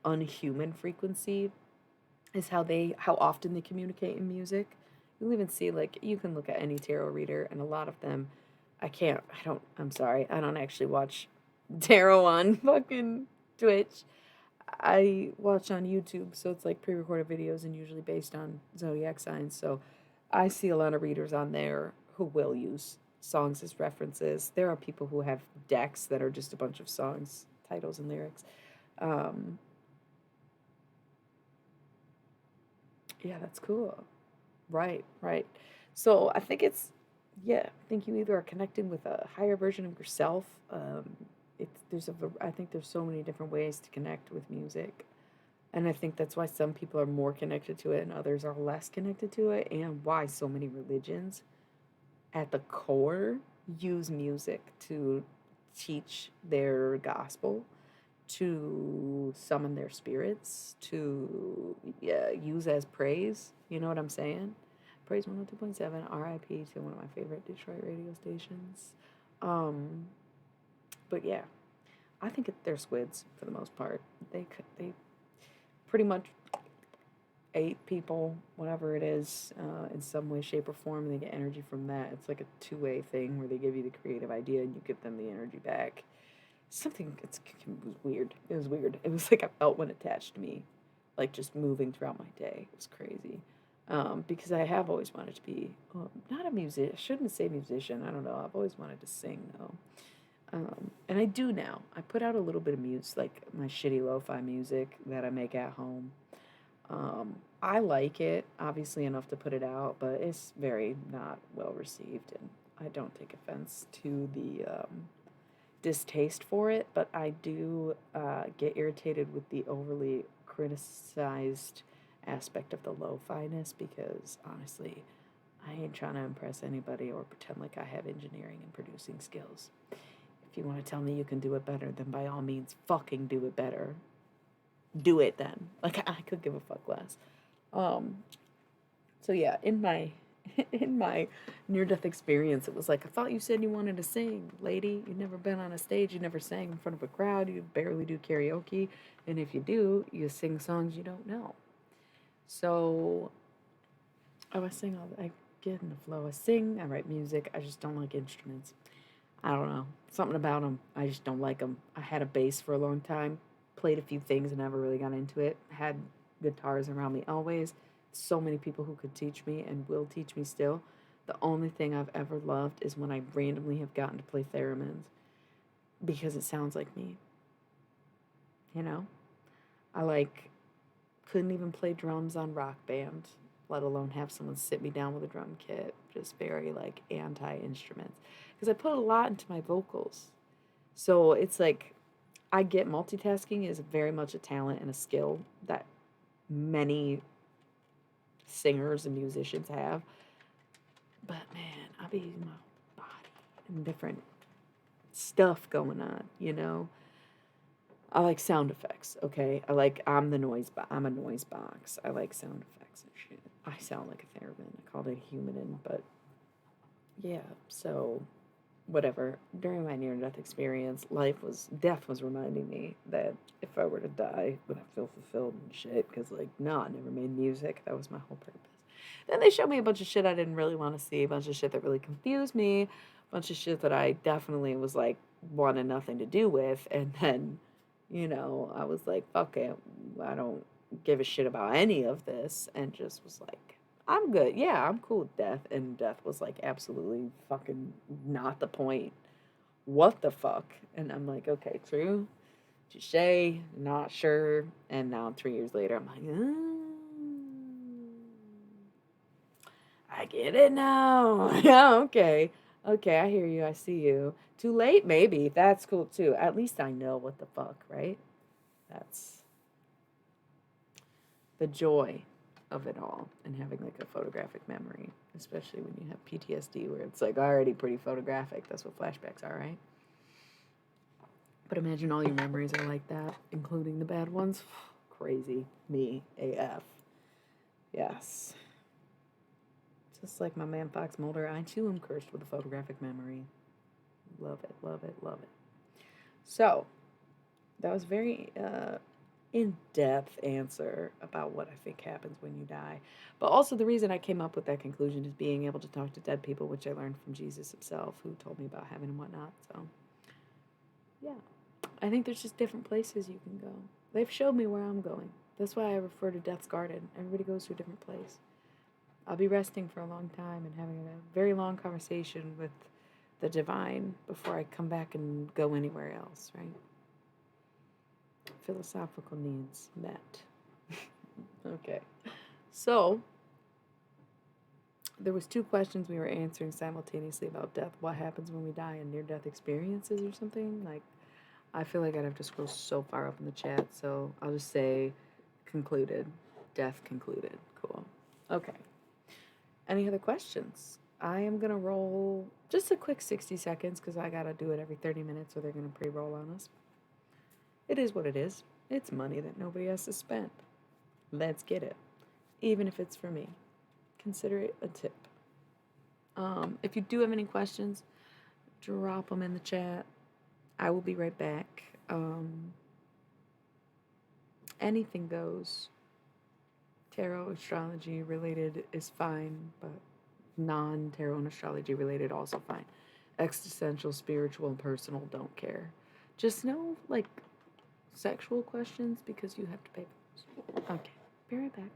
unhuman frequency, is how often they communicate in music. You'll even see, like, you can look at any tarot reader, and a lot of them, I'm sorry, I don't actually watch tarot on fucking Twitch. I watch on YouTube, so it's like pre-recorded videos and usually based on zodiac signs. So I see a lot of readers on there who will use songs as references. There are people who have decks that are just a bunch of songs, titles, and lyrics. Yeah, that's cool. Right, right. So I think it's, yeah, I think you either are connecting with a higher version of yourself. I think there's so many different ways to connect with music. And I think that's why some people are more connected to it and others are less connected to it, and why so many religions at the core use music to teach their gospel, to summon their spirits, to, yeah, use as praise. You know what I'm saying? Praise 102.7, RIP to one of my favorite Detroit radio stations. Um, but yeah, I think they're squids for the most part. They pretty much ate people, whatever it is, in some way, shape, or form. And they get energy from that. It's like a two-way thing where they give you the creative idea and you give them the energy back. It was weird. It was weird. It was like I felt one attached to me, like just moving throughout my day. It was crazy. Because I have always wanted to be, not a musician. I shouldn't say musician. I don't know. I've always wanted to sing though. And I do now. I put out a little bit of music, like my shitty lo-fi music that I make at home. I like it, obviously enough to put it out, but it's very not well received, and I don't take offense to the distaste for it, but I do get irritated with the overly criticized aspect of the lo-fi-ness because honestly, I ain't trying to impress anybody or pretend like I have engineering and producing skills. If you want to tell me you can do it better, then by all means, fucking do it better. Do it then. Like I could give a fuck less. Um, so yeah, in my in my near death experience, it was like, I thought you said you wanted to sing, lady. You've never been on a stage, you never sang in front of a crowd, you barely do karaoke, and if you do, you sing songs you don't know. So I get in the flow. I sing, I write music. I just don't like instruments. I don't know. Something about them. I just don't like them. I had a bass for a long time, played a few things and never really got into it. Had guitars around me always. So many people who could teach me and will teach me still. The only thing I've ever loved is when I randomly have gotten to play theremins because it sounds like me. You know? I like couldn't even play drums on Rock Band, let alone have someone sit me down with a drum kit. Just very like anti instruments. Because I put a lot into my vocals. So it's like I get multitasking is very much a talent and a skill that many singers and musicians have. But man, I be using my body and different stuff going on, you know? I like sound effects, okay? I'm a noise box. I like sound effects and shit. I sound like a theremin. I called it a humanin, but yeah, so whatever. During my near death experience, death was reminding me that if I were to die, would I feel fulfilled and shit? Because, like, no, I never made music. That was my whole purpose. Then they showed me a bunch of shit I didn't really want to see, a bunch of shit that really confused me, a bunch of shit that I definitely was like, wanted nothing to do with. And then, I was like, fuck it. I don't give a shit about any of this. And just was like, I'm good. Yeah, I'm cool with death. And death was like absolutely fucking not the point. What the fuck? And I'm like, okay, true. Touche, not sure. And now 3 years later, I'm like, I get it now. Yeah, okay. Okay, I hear you. I see you. Too late? Maybe. That's cool too. At least I know what the fuck, right? That's the joy of it all and having like a photographic memory, especially when you have PTSD where it's like already pretty photographic. That's what flashbacks are, right? But imagine all your memories are like that, including the bad ones. Crazy. Me, AF. Yes. Just like my man Fox Mulder, I too am cursed with a photographic memory. Love it, love it, love it. So, that was very in-depth answer about what I think happens when you die. But also the reason I came up with that conclusion is being able to talk to dead people, which I learned from Jesus himself, who told me about heaven and whatnot. So, yeah. I think there's just different places you can go. They've showed me where I'm going. That's why I refer to Death's Garden. Everybody goes to a different place. I'll be resting for a long time and having a very long conversation with the divine before I come back and go anywhere else, right? Philosophical needs met. Okay. So, There was two questions we were answering simultaneously about death. What happens when we die and near-death experiences or something? Like, I feel like I'd have to scroll so far up in the chat, so I'll just say concluded. Death concluded. Cool. Okay. Any other questions? I am going to roll just a quick 60 seconds because I got to do it every 30 minutes so they're going to pre-roll on us. It is what it is. It's money that nobody has to spend. Let's get it. Even if it's for me. Consider it a tip. If you do have any questions, drop them in the chat. I will be right back. Anything goes. Tarot, astrology related is fine, but non-tarot and astrology related also fine. Existential, spiritual, and personal, don't care. Just no, like, sexual questions because you have to pay for those. Okay, be right back.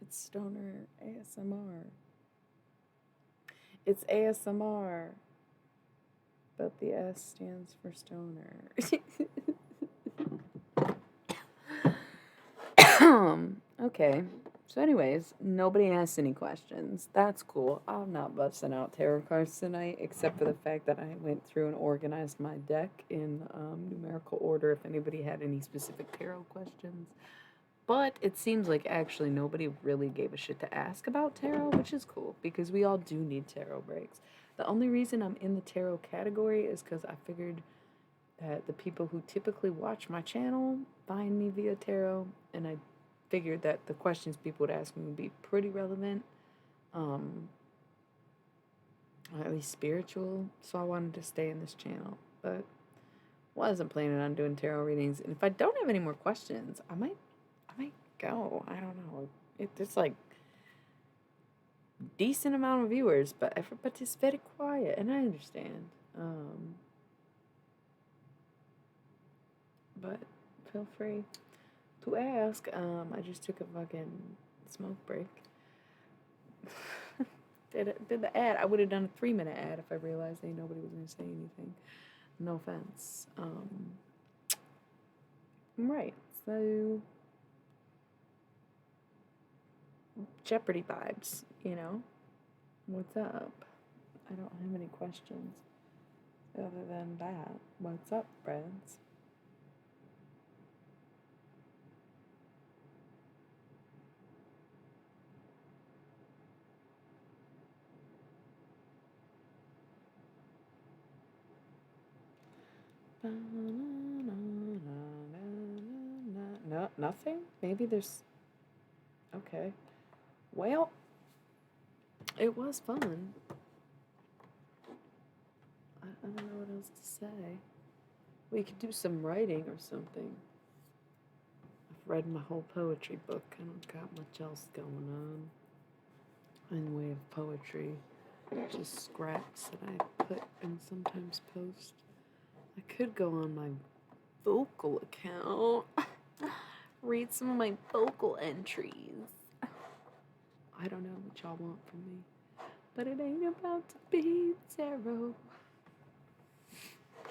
It's Stoner ASMR. It's ASMR, but the S stands for Stoner. Okay. So, anyways, nobody asked any questions. That's cool. I'm not busting out tarot cards tonight, except for the fact that I went through and organized my deck in numerical order if anybody had any specific tarot questions. But it seems like actually nobody really gave a shit to ask about tarot, which is cool because we all do need tarot breaks. The only reason I'm in the tarot category is because I figured that the people who typically watch my channel find me via tarot, and I figured that the questions people would ask me would be pretty relevant, or at least spiritual, so I wanted to stay in this channel, but wasn't planning on doing tarot readings, and if I don't have any more questions, I might go. I don't know. It's like decent amount of viewers, but everybody's very quiet, and I understand. But feel free to ask. I just took a fucking smoke break. did the ad. I would have done a 3-minute ad if I realized ain't nobody was gonna say anything. No offense. Right. So Jeopardy vibes, you know? What's up? I don't have any questions other than that. What's up, friends? No, nothing? Maybe there's... Okay. Well, it was fun. I don't know what else to say. We could do some writing or something. I've read my whole poetry book. I don't got much else going on in the way of poetry. Just scraps that I put and sometimes post. I could go on my vocal account. Read some of my vocal entries. I don't know what y'all want from me. But it ain't about to be tarot.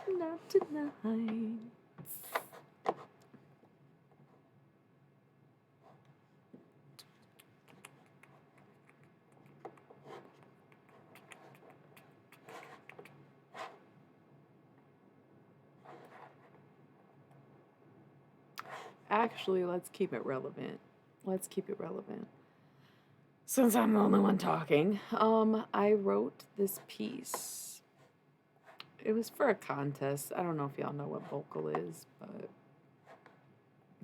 Not tonight. actually, let's keep it relevant. Let's keep it relevant. Since I'm the only one talking, I wrote this piece. It was for a contest. I don't know if y'all know what Vocal is, but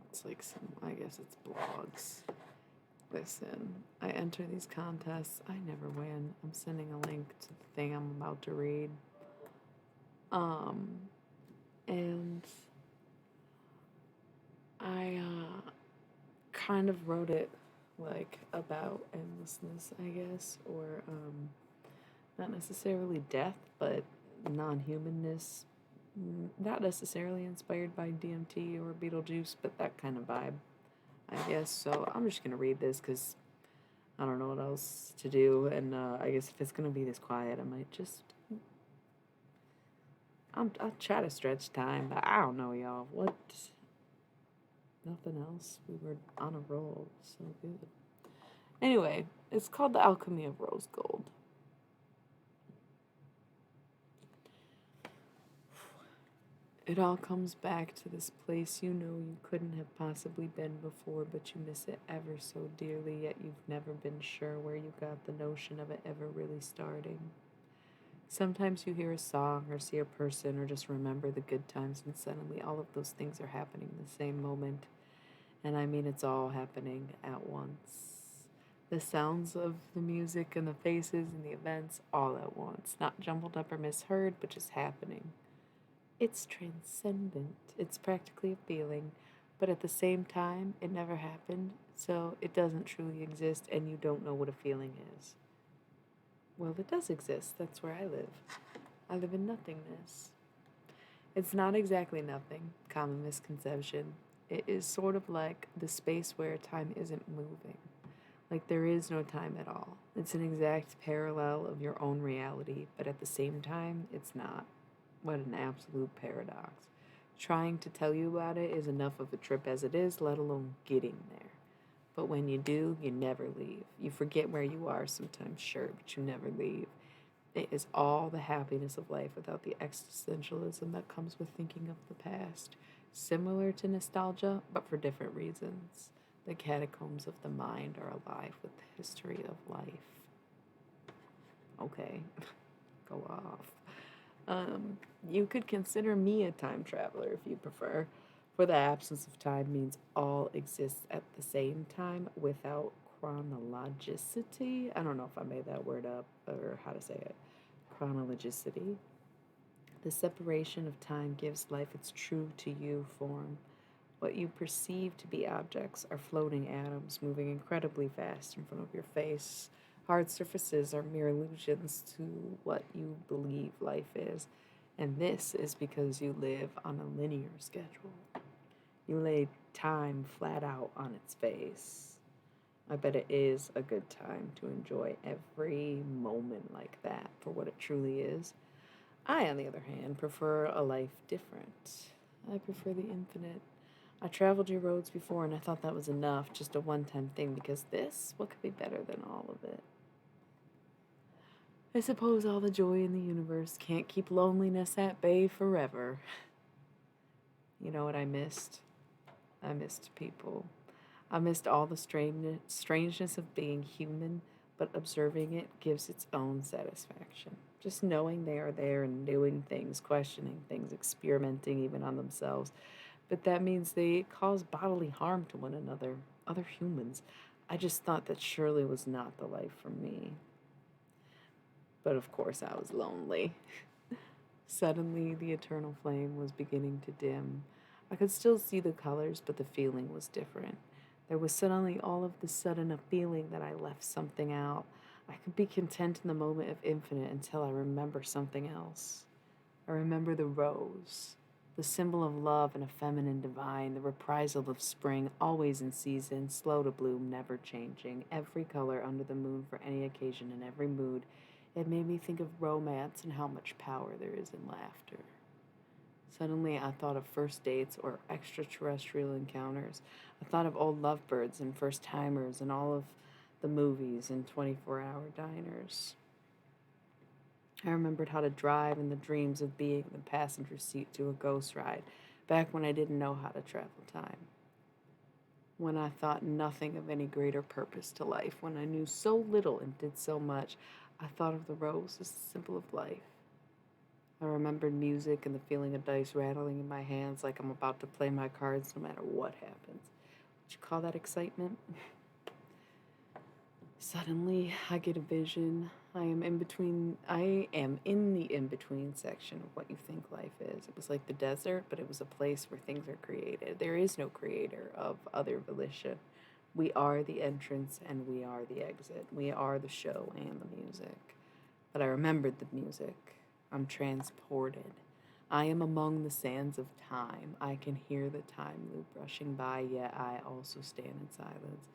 it's like I guess it's blogs. Listen, I enter these contests. I never win. I'm sending a link to the thing I'm about to read. And I kind of wrote it like about endlessness, I guess, or not necessarily death, but non-humanness. Not necessarily inspired by DMT or Beetlejuice, but that kind of vibe, I guess. So I'm just gonna read this because I don't know what else to do, and I guess if it's gonna be this quiet, I might just I'll try to stretch time, but I don't know, y'all. What? Nothing else. We were on a roll. So good. Anyway, it's called The Alchemy of Rose Gold. It all comes back to this place you know you couldn't have possibly been before, but you miss it ever so dearly, yet you've never been sure where you got the notion of it ever really starting. Sometimes you hear a song or see a person or just remember the good times, and suddenly all of those things are happening in the same moment. And I mean, it's all happening at once. The sounds of the music and the faces and the events all at once, not jumbled up or misheard, but just happening. It's transcendent. It's practically a feeling, but at the same time, it never happened, so it doesn't truly exist, and you don't know what a feeling is. Well, it does exist. That's where I live. I live in nothingness. It's not exactly nothing, common misconception. It is sort of like the space where time isn't moving. Like there is no time at all. It's an exact parallel of your own reality, but at the same time, it's not. What an absolute paradox. Trying to tell you about it is enough of a trip as it is, let alone getting there. But when you do, you never leave. You forget where you are sometimes, sure, but you never leave. It is all the happiness of life without the existentialism that comes with thinking of the past. Similar to nostalgia, but for different reasons. The catacombs of the mind are alive with the history of life. Okay, go off. You could consider me a time traveler if you prefer, for the absence of time means all exists at the same time without chronologicity. I don't know if I made that word up or how to say it. Chronologicity. The separation of time gives life its true to you form. What you perceive to be objects are floating atoms moving incredibly fast in front of your face. Hard surfaces are mere illusions to what you believe life is, and this is because you live on a linear schedule. You lay time flat out on its face. I bet it is a good time to enjoy every moment like that for what it truly is. I, on the other hand, prefer a life different. I prefer the infinite. I traveled your roads before and I thought that was enough, just a one-time thing, because this, what could be better than all of it? I suppose all the joy in the universe can't keep loneliness at bay forever. You know what I missed? I missed people. I missed all the strangeness of being human, but observing it gives its own satisfaction. Just knowing they are there and doing things, questioning things, experimenting even on themselves. But that means they cause bodily harm to one another, other humans. I just thought that surely was not the life for me. But of course, I was lonely. Suddenly, the eternal flame was beginning to dim. I could still see the colors, but the feeling was different. There was suddenly all of the sudden a feeling that I left something out. I could be content in the moment of infinite until I remember something else. I remember the rose, the symbol of love and a feminine divine, the reprisal of spring, always in season, slow to bloom, never changing, every color under the moon for any occasion and every mood. It made me think of romance and how much power there is in laughter. Suddenly, I thought of first dates or extraterrestrial encounters. I thought of old lovebirds and first timers and all of the movies and 24-hour diners. I remembered how to drive and the dreams of being in the passenger seat to a ghost ride, back when I didn't know how to travel time. when I thought nothing of any greater purpose to life, when I knew so little and did so much. I thought of the rose as the symbol of life. I remembered music and the feeling of dice rattling in my hands like I'm about to play my cards no matter what happens. Would you call that excitement? Suddenly, I get a vision. I am in the in between section of what you think life is. It was like the desert, but it was a place where things are created. There is no creator of other volition. We are the entrance and we are the exit. We are the show and the music. But I remembered the music. I'm transported. I am among the sands of time. I can hear the time loop rushing by, yet I also stand in silence.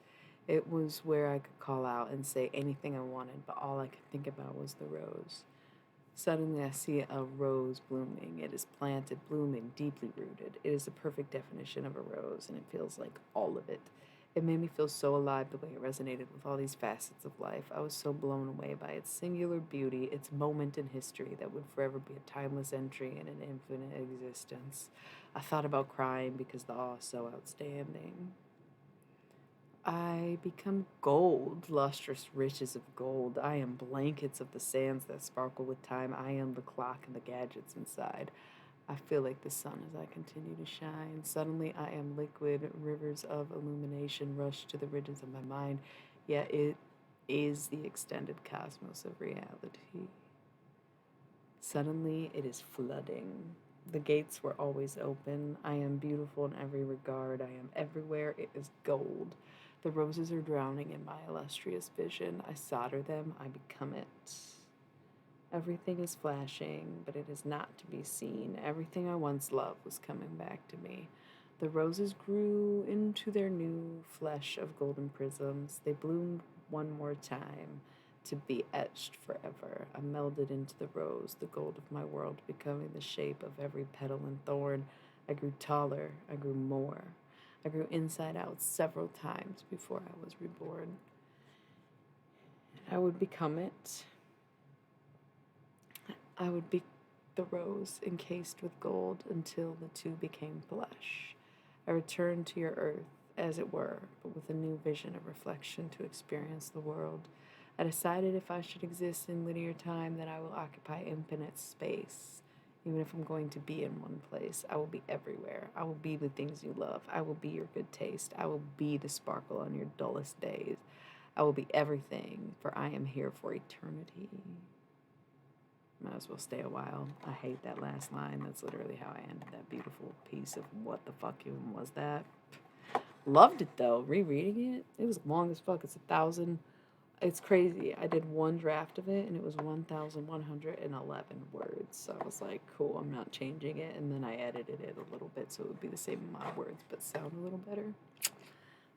It was where I could call out and say anything I wanted, but all I could think about was the rose. Suddenly, I see a rose blooming. It is planted, blooming, deeply rooted. It is the perfect definition of a rose, and it feels like all of it. It made me feel so alive the way it resonated with all these facets of life. I was so blown away by its singular beauty, its moment in history that would forever be a timeless entry in an infinite existence. I thought about crying because the awe is so outstanding. I become gold, lustrous riches of gold. I am blankets of the sands that sparkle with time. I am the clock and the gadgets inside. I feel like the sun as I continue to shine. Suddenly, I am liquid. Rivers of illumination rush to the ridges of my mind, yet it is the extended cosmos of reality. Suddenly, it is flooding. The gates were always open. I am beautiful in every regard. I am everywhere. It is gold. The roses are drowning in my illustrious vision. I solder them. I become it. Everything is flashing, but it is not to be seen. Everything I once loved was coming back to me. The roses grew into their new flesh of golden prisms. They bloomed one more time to be etched forever. I melded into the rose, the gold of my world, becoming the shape of every petal and thorn. I grew taller. I grew more. I grew inside out several times before I was reborn. I would become it. I would be the rose encased with gold until the two became flesh. I returned to your earth, as it were, but with a new vision of reflection to experience the world. I decided if I should exist in linear time, then I will occupy infinite space. Even if I'm going to be in one place, I will be everywhere. I will be the things you love. I will be your good taste. I will be the sparkle on your dullest days. I will be everything, for I am here for eternity. Might as well stay a while. I hate that last line. That's literally how I ended that beautiful piece of what the fuck even was that. Loved it though. Rereading it, it was long as fuck. It's 1,000. It's crazy. I did one draft of it and it was 1,111 words. So I was like, cool, I'm not changing it. And then I edited it a little bit so it would be the same amount of words but sound a little better.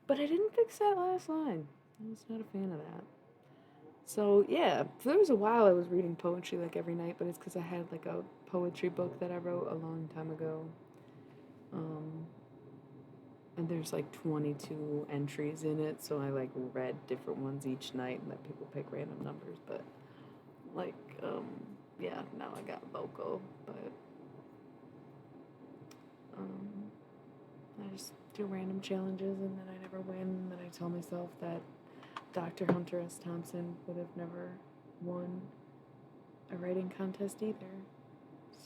But I didn't fix that last line. I was not a fan of that. So yeah, so there was a while I was reading poetry like every night, but it's because I had like a poetry book that I wrote a long time ago. Um, and there's like 22 entries in it, so I like read different ones each night and let people pick random numbers. But like, yeah, now I got vocal, but um, I just do random challenges and then I never win. And then I tell myself that Dr. Hunter S. Thompson would have never won a writing contest either.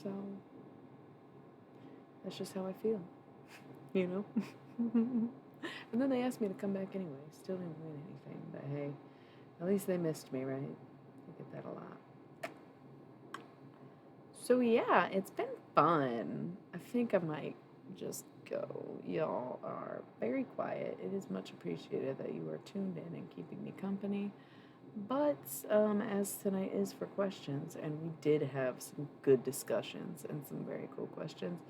So that's just how I feel, you know? And then they asked me to come back anyway. Still didn't win anything, but hey, at least they missed me, right? I get that a lot. So yeah, it's been fun. I think I might just go. Y'all are very quiet. It is much appreciated that you are tuned in and keeping me company. But as tonight is for questions, and we did have some good discussions and some very cool questions,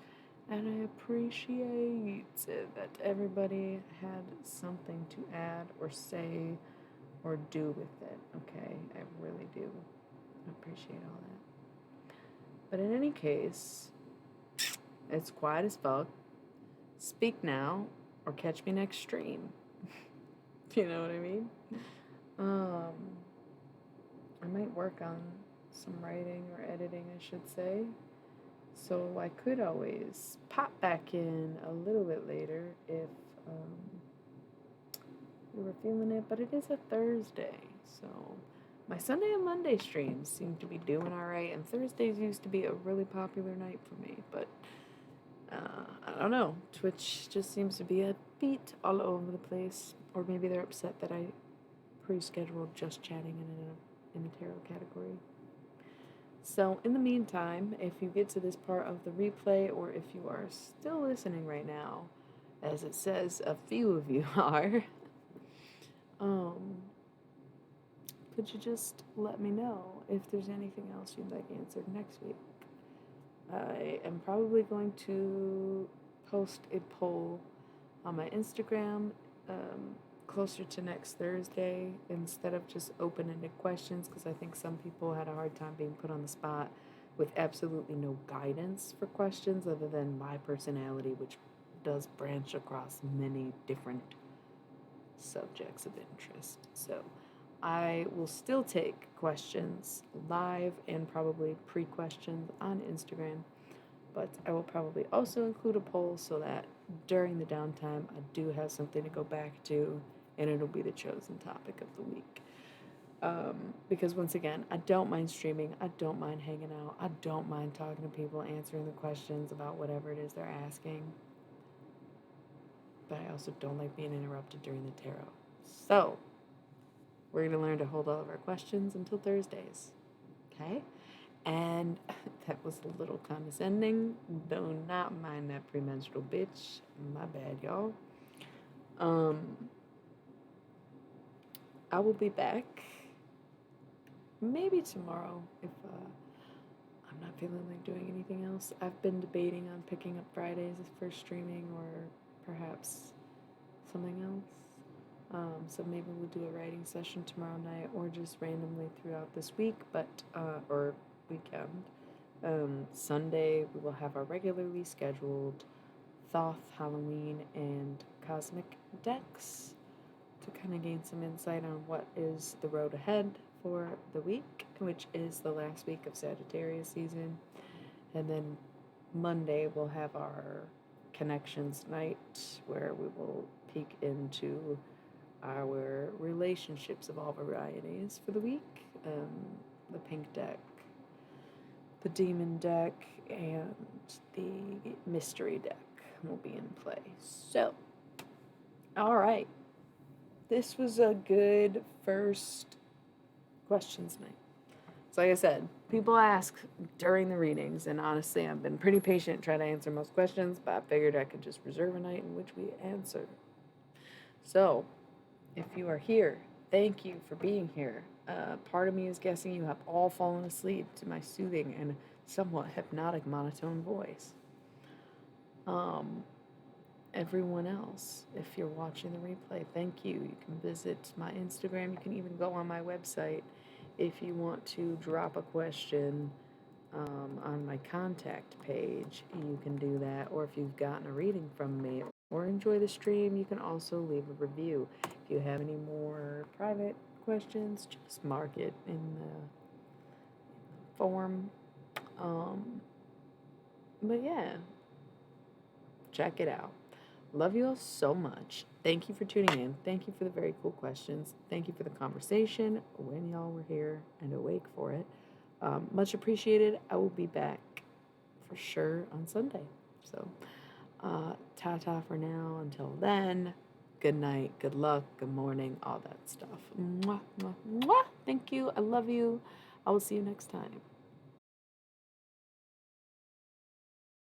and I appreciate that everybody had something to add or say or do with it. Okay, I really do appreciate all that. But in any case, it's quiet as fuck. Speak now or catch me next stream. You know what I mean? Um, I might work on some writing or editing, I should say. So I could always pop back in a little bit later if you were feeling it, but it is a Thursday, so my Sunday and Monday streams seem to be doing alright, and Thursdays used to be a really popular night for me, but I don't know. Twitch just seems to be a beat all over the place, or maybe they're upset that I pre-scheduled just chatting in a tarot category. So in the meantime, if you get to this part of the replay, or if you are still listening right now, as it says a few of you are, could you just let me know if there's anything else you'd like answered next week? I am probably going to post a poll on my Instagram closer to next Thursday instead of just open-ended questions, because I think some people had a hard time being put on the spot with absolutely no guidance for questions other than my personality, which does branch across many different subjects of interest. So I will still take questions live and probably pre-questions on Instagram, but I will probably also include a poll so that during the downtime I do have something to go back to, and it'll be the chosen topic of the week. Because once again, I don't mind streaming, I don't mind hanging out, I don't mind talking to people, answering the questions about whatever it is they're asking, but I also don't like being interrupted during the tarot. So we're going to learn to hold all of our questions until Thursdays. Okay? And that was a little condescending. Do not mind that premenstrual bitch. My bad, y'all. I will be back maybe tomorrow if I'm not feeling like doing anything else. I've been debating on picking up Fridays for streaming or perhaps something else. So maybe we'll do a writing session tomorrow night or just randomly throughout this week, or weekend. Sunday we will have our regularly scheduled Thoth, Halloween, and Cosmic decks to kind of gain some insight on what is the road ahead for the week, which is the last week of Sagittarius season. And then Monday we'll have our Connections night where we will peek into our relationships of all varieties for the week. The pink deck, the demon deck, and the mystery deck will be in play. So, alright. This was a good first questions night. So like I said, people ask during the readings, and honestly, I've been pretty patient trying to answer most questions, but I figured I could just reserve a night in which we answer. So, if you are here, thank you for being here. Part of me is guessing you have all fallen asleep to my soothing and somewhat hypnotic monotone voice. Everyone else, if you're watching the replay, thank you. You can visit my Instagram. You can even go on my website if you want to drop a question on my contact page. You can do that, or if you've gotten a reading from me or enjoy the stream, you can also leave a review. If you have any more private questions, just mark it in the form. But yeah, check it out. Love you all so much. Thank you for tuning in. Thank you for the very cool questions. Thank you for the conversation when y'all were here and awake for it. Much appreciated. I will be back for sure on Sunday. So, ta-ta for now. Until then, good night, good luck, good morning, all that stuff. Mwah, mwah, mwah. Thank you. I love you. I will see you next time.